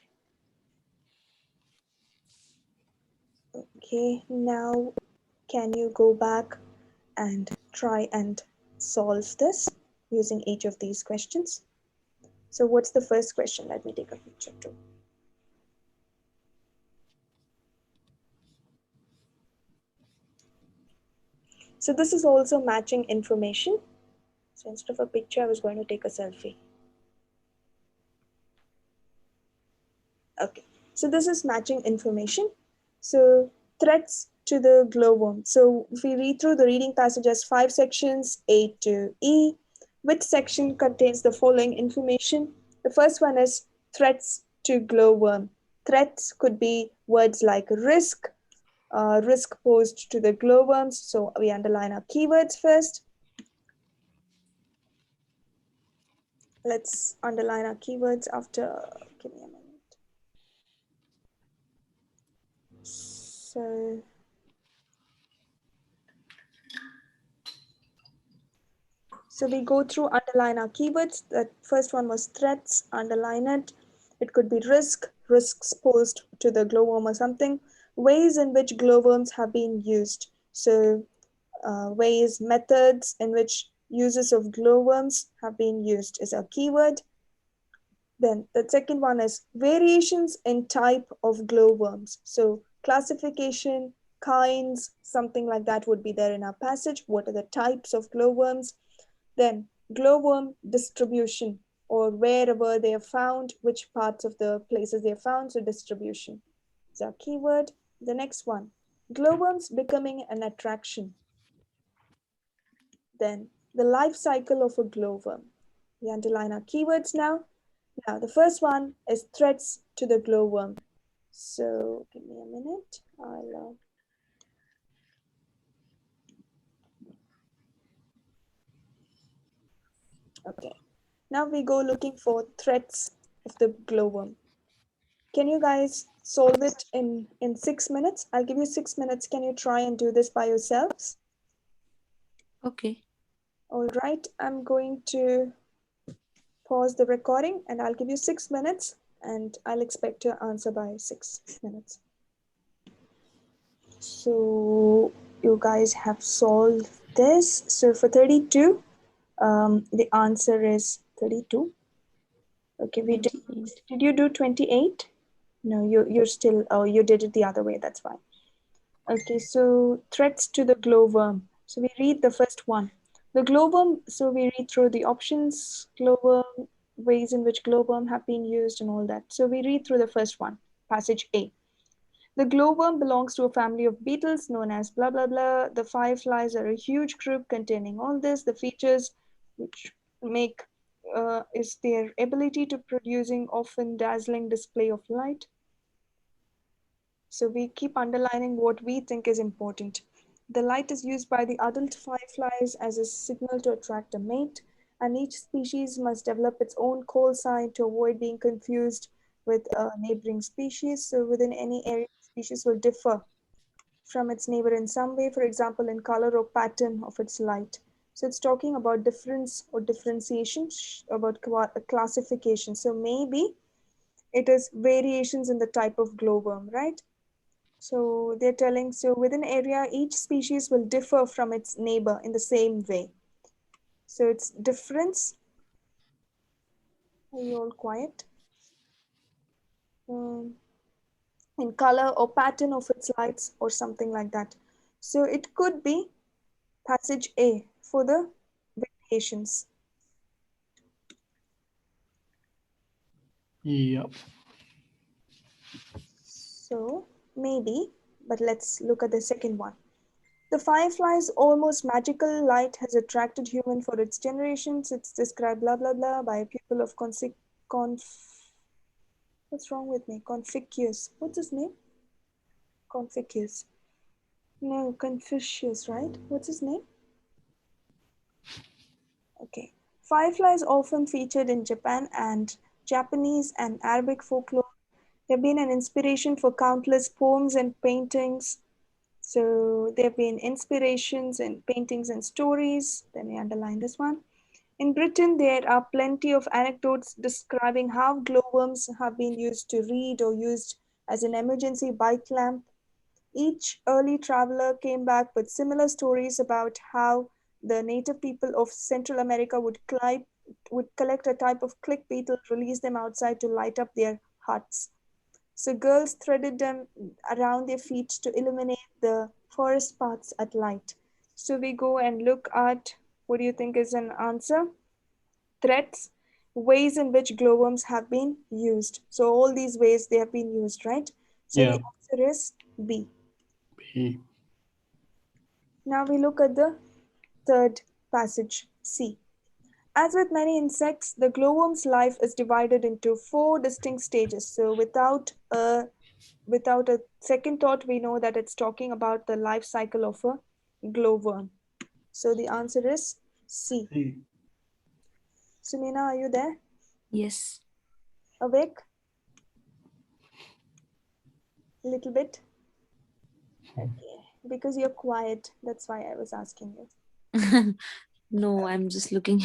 Okay. Now, can you go back and try and solve this using each of these questions? So, what's the first question? Let me take a picture too. So this is also matching information. So instead of a picture, I was going to take a selfie. Okay, so this is matching information. So threats to the glowworm. So if we read through the reading passage as 5 sections, A to E, which section contains the following information? The first one is threats to glowworm. Threats could be words like risk, risk posed to the glowworms. So we underline our keywords first. Let's underline our keywords after. Give me a minute. So we go through, underline our keywords. The first one was threats, underline it. It could be risk, risks posed to the glowworm or something. Ways in which glowworms have been used. So ways, methods in which uses of glowworms have been used is our keyword. Then the second one is variations in type of glowworms. So classification, kinds, something like that would be there in our passage. What are the types of glowworms? Then glowworm distribution, or wherever they are found, which parts of the places they are found, so distribution is our keyword. The next one, glowworms becoming an attraction. Then the life cycle of a glowworm. We underline our keywords now. Now the first one is threats to the glowworm. So give me a minute. Okay. Now we go looking for threats of the glowworm. Can you guys solve it in 6 minutes? I'll give you 6 minutes. Can you try and do this by yourselves? Okay. All right. I'm going to pause the recording and I'll give you 6 minutes and I'll expect your answer by 6 minutes. So you guys have solved this. So for 32, the answer is 32. Okay, we did. Did you do 28? No, you're still, oh, you did it the other way. That's fine. Okay, so threats to the glowworm. So we read the first one. The glowworm, so we read through the options, glowworm, ways in which glowworm have been used and all that. So we read through the first one, passage A. The glowworm belongs to a family of beetles known as blah, blah, blah. The fireflies are a huge group containing all this. The features which make is their ability to producing often dazzling display of light. So we keep underlining what we think is important. The light is used by the adult fireflies as a signal to attract a mate, and each species must develop its own call sign to avoid being confused with a neighboring species. So within any area, species will differ from its neighbor in some way, for example, in color or pattern of its light. So it's talking about difference or differentiation, about classification. So maybe it is variations in the type of glowworm, right? So they're telling, so within area, each species will differ from its neighbor in the same way. So it's difference. Are you all quiet? In color or pattern of its lights or something like that. So it could be passage A for the variations. Yep. So maybe, but let's look at the second one. The firefly's almost magical light has attracted human for its generations. It's described blah blah blah by a pupil of what's wrong with me? Confucius. What's his name? Confucius. No, Confucius, right? What's his name? Okay. Fireflies often featured in Japan and Japanese and Arabic folklore. They've been an inspiration for countless poems and paintings. So there have been inspirations in paintings and stories. Let me underline this one. In Britain, there are plenty of anecdotes describing how glowworms have been used to read or used as an emergency bike lamp. Each early traveler came back with similar stories about how the native people of Central America would collect a type of click beetle, release them outside to light up their huts. So girls threaded them around their feet to illuminate the forest paths at light. So we go and look at, what do you think is an answer? Threats, ways in which glowworms have been used. So all these ways they have been used, right? So Yeah. the answer is B. B. Now we look at the third passage, C. As with many insects, the glowworm's life is divided into four distinct stages. So without a second thought, we know that it's talking about the life cycle of a glowworm. So the answer is C. C. Sumina, are you there? Yes. Awake? A little bit? Okay. Because you're quiet. That's why I was asking you. No, I'm just looking.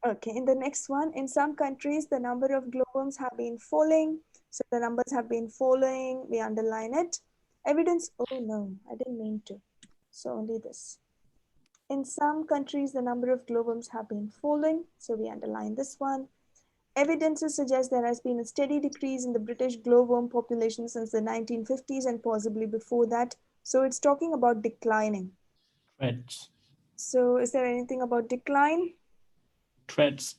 Okay, in the next one, in some countries, the number of glowworms have been falling. So the numbers have been falling. We underline it. Evidence, oh no, I didn't mean to. So only this. In some countries, the number of glowworms have been falling. So we underline this one. Evidences suggest there has been a steady decrease in the British glowworm population since the 1950s and possibly before that. So it's talking about declining. Threats. So is there anything about decline? Threats.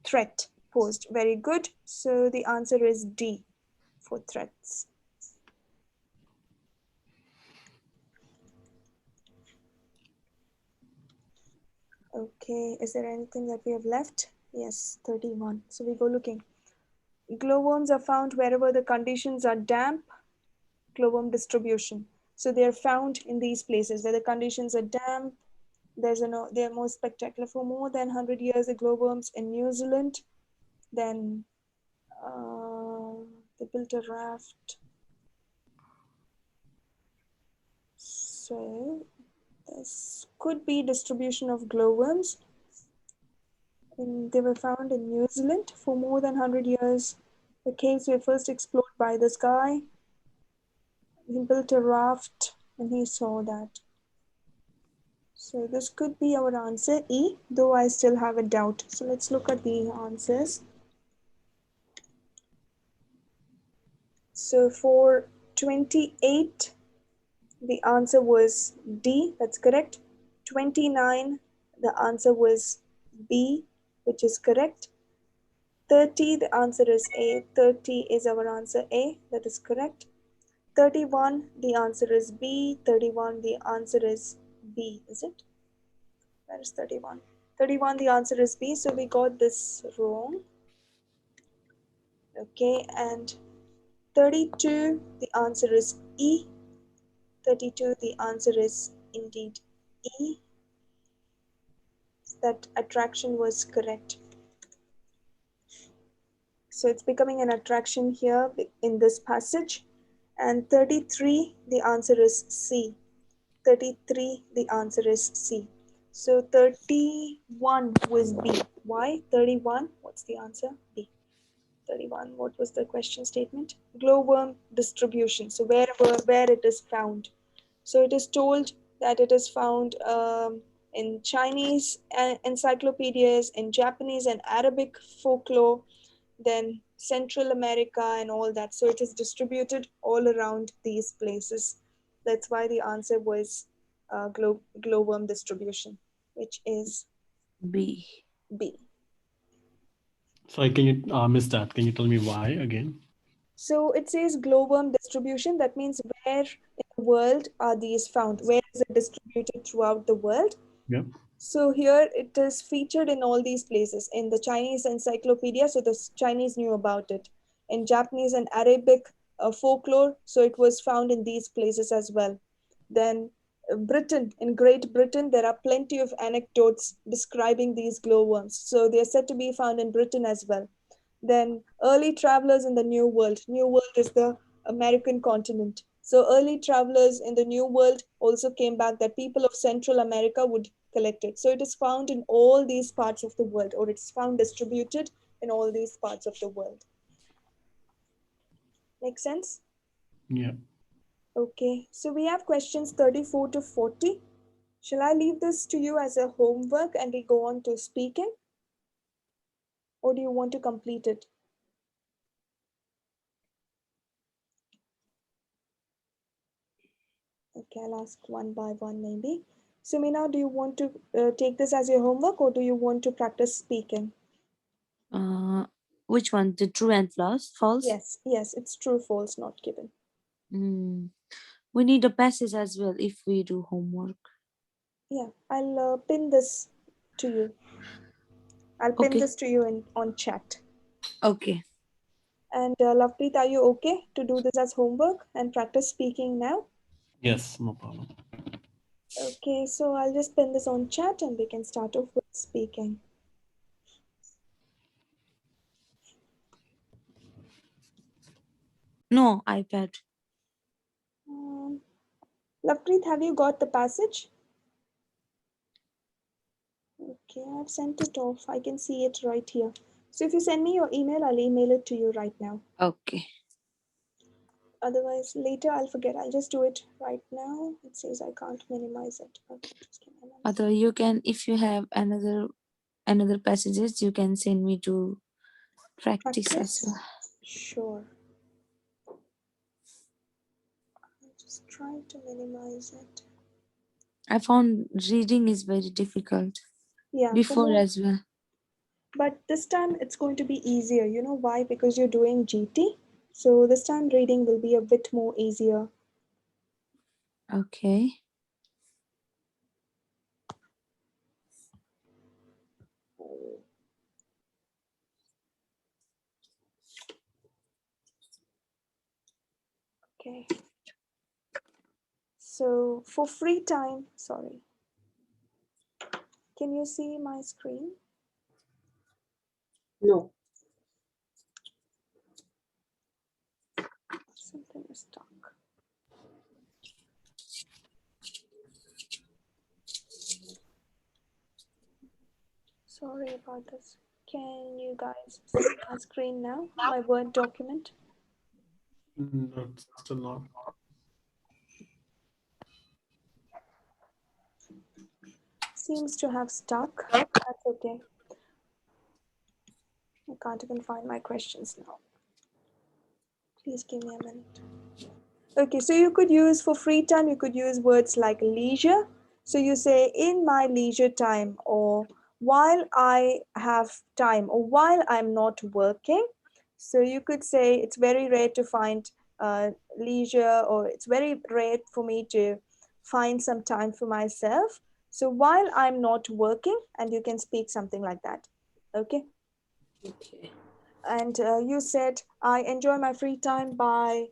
Threat posed. Very good. So the answer is D for threats. Okay, is there anything that we have left? Yes, 31. So we go looking. Glowworms are found wherever the conditions are damp. Glowworm distribution. So they are found in these places where the conditions are damp. They are more spectacular for more than 100 years. The glowworms in New Zealand. Then they built a raft. So this could be distribution of glowworms. And they were found in New Zealand for more than 100 years. The caves were first explored by this guy. He built a raft and he saw that. So this could be our answer E, though I still have a doubt. So let's look at the answers. So for 28, the answer was D, that's correct. 29, the answer was B, which is correct. 30, the answer is A. 30 is our answer A, that is correct. 31, the answer is B. 31, the answer is B, is it? That is 31. 31, the answer is B, so we got this wrong. Okay, and 32, the answer is E. 32, the answer is indeed E. That attraction was correct. So it's becoming an attraction here in this passage. And 33, the answer is C. 33, the answer is C. So 31 was B. Why 31? What's the answer? B. 31. What was the question statement? Glowworm distribution. So where it is found. So it is told that it is found in Chinese encyclopedias, in Japanese and Arabic folklore, then Central America and all that. So it is distributed all around these places. That's why the answer was glowworm distribution, which is B. B. Sorry, can you miss that? Can you tell me why again? So it says glowworm distribution. That means where in the world are these found? Where is it distributed throughout the world? Yep. So here it is featured in all these places. In the Chinese encyclopedia, so the Chinese knew about it. In Japanese and Arabic folklore, so it was found in these places as well. Then Britain, in Great Britain, there are plenty of anecdotes describing these glowworms. So they are said to be found in Britain as well. Then early travelers in the New World. New World is the American continent. So early travelers in the New World also came back that people of Central America would collect it. So it is found in all these parts of the world, or it's found distributed in all these parts of the world. Make sense? Yeah. Okay, so we have questions 34 to 40. Shall I leave this to you as a homework and we go on to speaking? Or do you want to complete it? Okay, I'll ask one by one maybe. So Meena, do you want to take this as your homework or do you want to practice speaking? Uh, which one? The true and false? Yes, it's true, false, not given. Mm. We need a passage as well if we do homework. Yeah, I'll pin this to you. I'll pin Okay. this to you in on chat. Okay. And Lovepreet, are you okay to do this as homework and practice speaking now? Yes, no problem. Okay, so I'll just pin this on chat and we can start off with speaking. No, iPad. Um, Lovepreet, have you got the passage? Okay, I've sent it off. I can see it right here. So if you send me your email, I'll email it to you right now. Okay. Otherwise, later I'll forget. I'll just do it right now. It says I can't minimize it. Okay, just give me a minute. Other you can, if you have another passages, you can send me to practice as Practice? well. Sure. I'll just try to minimize it. I found reading is very difficult Yeah, for before more. as well. But this time it's going to be easier. You know why? Because you're doing GT. So this time reading will be a bit more easier. Okay. Okay. So for free time, sorry. Can you see my screen? No. Something is stuck. Sorry about this. Can you guys see my screen now? My Word document? Not still not. Seems to have stuck. That's okay. I can't even find my questions now. Please give me a minute. Okay, so you could use for free time, you could use words like leisure. So you say in my leisure time, or while I have time, or while I'm not working. So you could say it's very rare to find leisure, or it's very rare for me to find some time for myself. So while I'm not working, and you can speak something like that. Okay. Okay. And you said I enjoy my free time by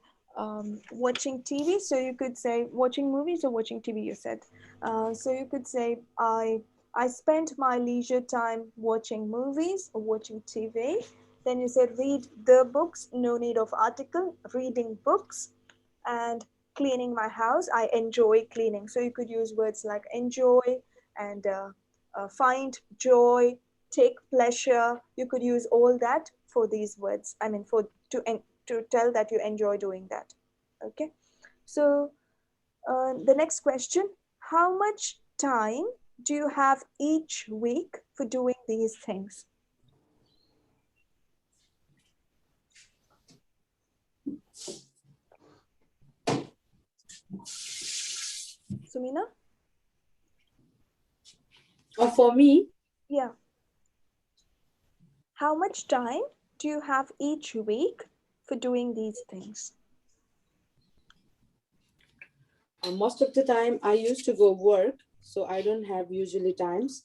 watching TV. So you could say watching movies or watching TV. You said so you could say I spend my leisure time watching movies or watching TV. Then you said read the books. No need of article. Reading books and cleaning my house. I enjoy cleaning. So you could use words like enjoy and find joy, take pleasure. You could use all that for these words. I mean, for to tell that you enjoy doing that. Okay. So the next question: how much time do you have each week for doing these things? Sumina? For me, Yeah. How much time do you have each week for doing these things? most of the time I used to go work, so I don't have usually times.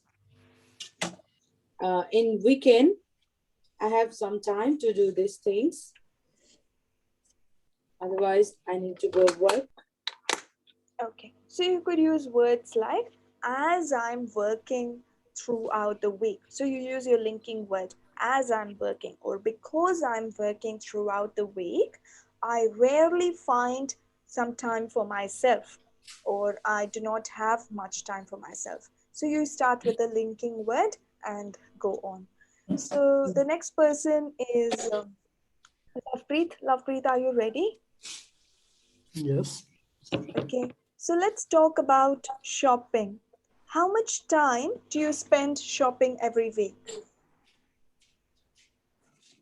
In weekend, I have some time to do these things. Otherwise, I need to go work. Okay, so you could use words like as I'm working throughout the week. So you use your linking word as I'm working, or because I'm working throughout the week, I rarely find some time for myself, or I do not have much time for myself. So you start with the linking word and go on. So the next person is Lovepreet. Lovepreet, are you ready? Yes. Okay, so let's talk about shopping. How much time do you spend shopping every week?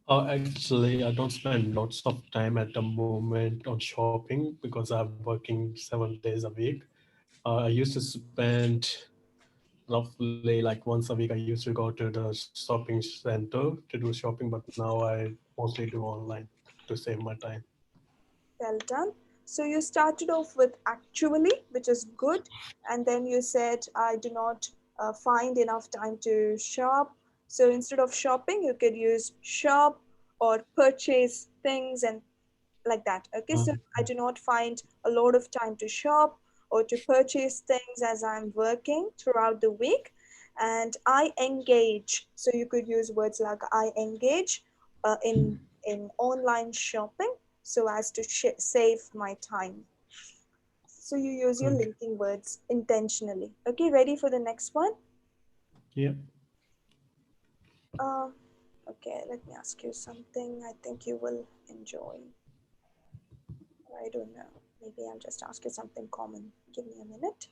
Actually, I don't spend lots of time at the moment on shopping because I'm working 7 days a week. I used to spend roughly like once a week. I used to go to the shopping center to do shopping, but now I mostly do online to save my time. Well done. So you started off with actually, which is good, and then you said I do not find enough time to shop. So instead of shopping, you could use shop or purchase things and like that. Okay, so I do not find a lot of time to shop or to purchase things as I'm working throughout the week. And I engage, so you could use words like I engage in online shopping so as to save my time. So you use your Okay. linking words intentionally. Okay, ready for the next one? Yeah. uh, okay, let me ask you something I think you will enjoy. I don't know. Maybe I'll just ask you something common. Give me a minute.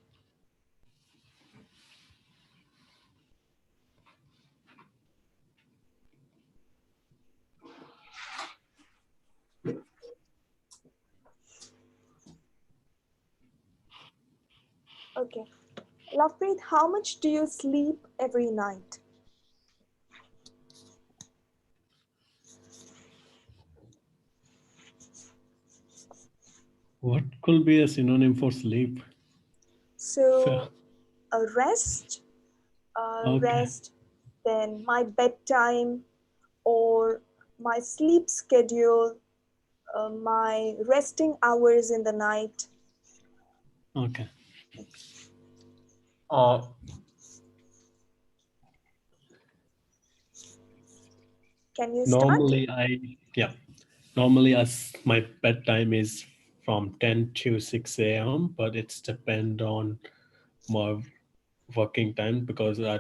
Okay. Lovepreet, how much do you sleep every night? What could be a synonym for sleep? So, So, a okay. rest, then my bedtime or my sleep schedule, my resting hours in the night. Okay. Uh, Can you start? normally yeah. Normally my bedtime is from 10 to 6 a.m., but it's depend on my working time because I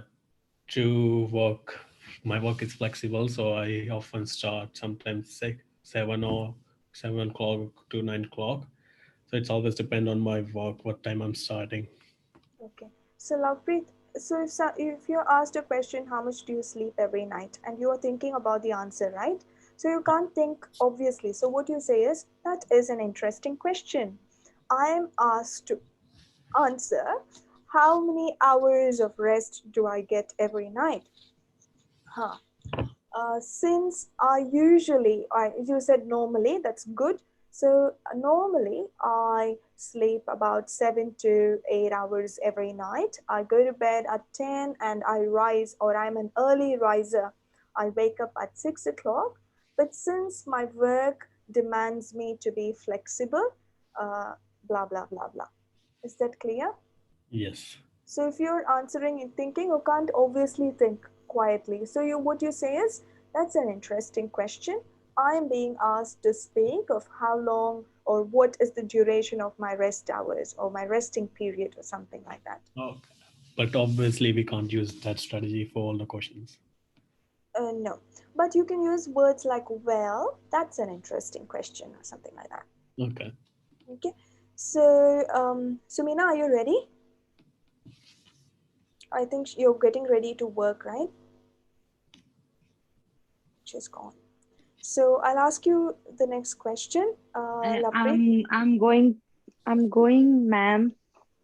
do work. My work is flexible, so I often start sometimes 7 o'clock to 9 o'clock. So it's always depend on my work what time I'm starting. Okay. So, Lovepreet, so if you're asked a question, how much do you sleep every night? And you are thinking about the answer, right? So you can't think obviously. So what you say is, that is an interesting question. I am asked to answer, how many hours of rest do I get every night? Huh. Since you said normally, that's good. So normally I sleep about 7 to 8 hours every night. I go to bed at 10 and I rise, or I'm an early riser. I wake up at 6 o'clock. But since my work demands me to be flexible, uh, blah, blah, blah, blah. Is that clear? Yes. So if you're answering and thinking, you can't obviously think quietly. So what you say is, that's an interesting question. I am being asked to speak of how long or what is the duration of my rest hours or my resting period or something like that. Okay. But obviously we can't use that strategy for all the questions. No, but you can use words like, well, that's an interesting question or something like that. Okay. Okay. So, Sumina, are you ready? I think you're getting ready to work, right? She's gone. So I'll ask you the next question, I, Lovepreet. I'm I'm going I'm going, ma'am.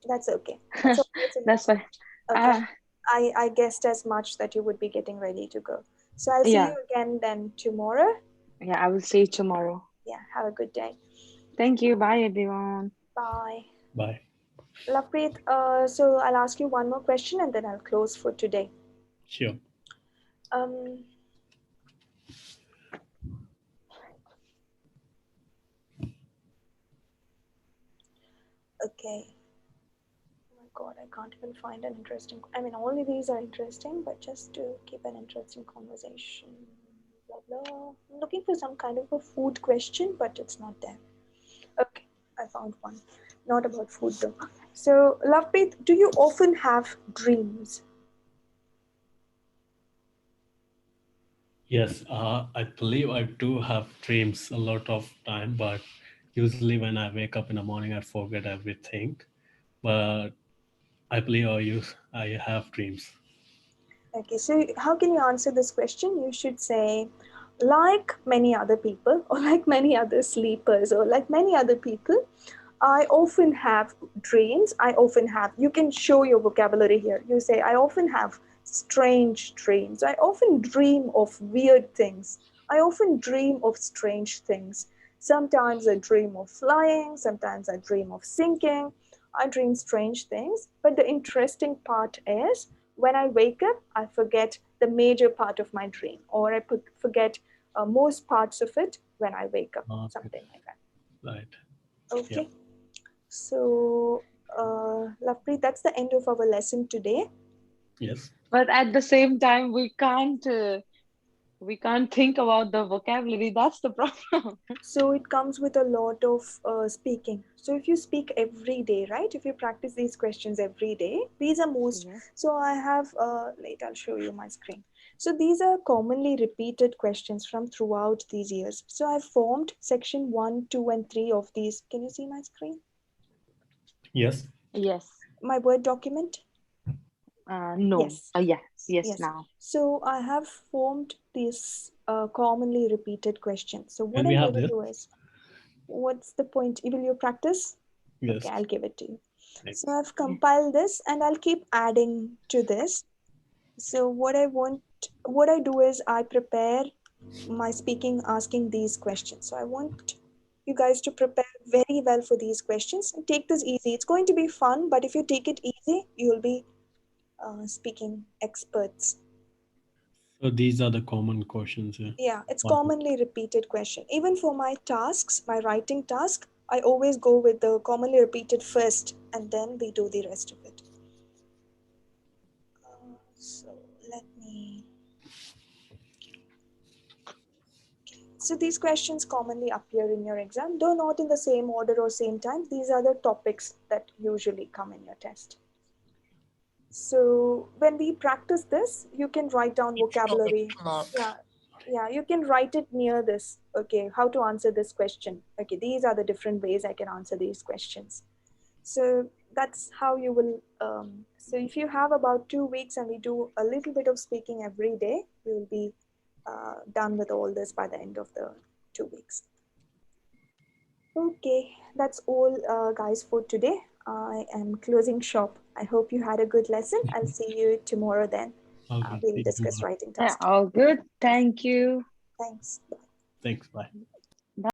That's okay. That's okay. It's That's enough. why. Okay. Uh, I guessed as much that you would be getting ready to go. So I'll see yeah, you again then tomorrow. yeah. I will see you tomorrow. Yeah. Have a good day. Thank you. Bye, everyone. Bye. Bye. Lovepreet, so I'll ask you one more question and then I'll close for today. Sure. Um, okay. Oh my God, I can't even find an interesting. I mean, all of these are interesting, but just to keep an interesting conversation, blah blah. I'm looking for some kind of a food question, but it's not there. Okay, I found one. Not about food though. So, Lovepreet, do you often have dreams? Yes, I believe I do have dreams a lot of time, but usually when I wake up in the morning, I forget everything. But I believe I have dreams. Okay, so how can you answer this question? You should say, like many other people, or like many other sleepers, or like many other people, I often have dreams. I often have, you can show your vocabulary here. You say, I often have strange dreams. I often dream of weird things. I often dream of strange things. Sometimes I dream of flying, sometimes I dream of sinking. I dream strange things, but the interesting part is when I wake up, I forget the major part of my dream, or I forget most parts of it when I wake up, Okay. something like that. Right. Yeah. Okay, so Lovepreet, that's the end of our lesson today. Yes. But at the same time, we can't think about the vocabulary. That's the problem. So it comes with a lot of speaking. So if you speak every day, right? If you practice these questions every day, these are most. Yes. So I have, wait, I'll show you my screen. So these are commonly repeated questions from throughout these years. So I've formed section 1, 2, and 3 of these. Can you see my screen? Yes. Yes. My Word document? No. Yes. Yes. Yes. Yes. Now. So I have formed these commonly repeated questions. So what Can we I'm have going to this? do is, what's the point? Will you practice? Okay, Yes. I'll give it to you. Thanks. So I've compiled this and I'll keep adding to this. So what I do is I prepare my speaking asking these questions. So I want you guys to prepare very well for these questions and take this easy. It's going to be fun, but if you take it easy, you'll be speaking experts. So these are the common questions. Yeah, it's Wow. commonly repeated question. Even for my tasks, my writing task, I always go with the commonly repeated first and then we do the rest of it. So let me. So these questions commonly appear in your exam, though not in the same order or same time. These are the topics that usually come in your test. So when we practice this, you can write down vocabulary. Yeah, yeah, you can write it near this. Okay, how to answer this question. Okay, these are the different ways I can answer these questions. So that's how you will. So if you have about 2 weeks and we do a little bit of speaking every day, we will be done with all this by the end of the 2 weeks. Okay, that's all, guys, for today. I am closing shop. I hope you had a good lesson. I'll see you tomorrow then. Okay. We'll See you discuss tomorrow. writing Yeah. task. All good. Thank you. Thanks. Thanks. Bye.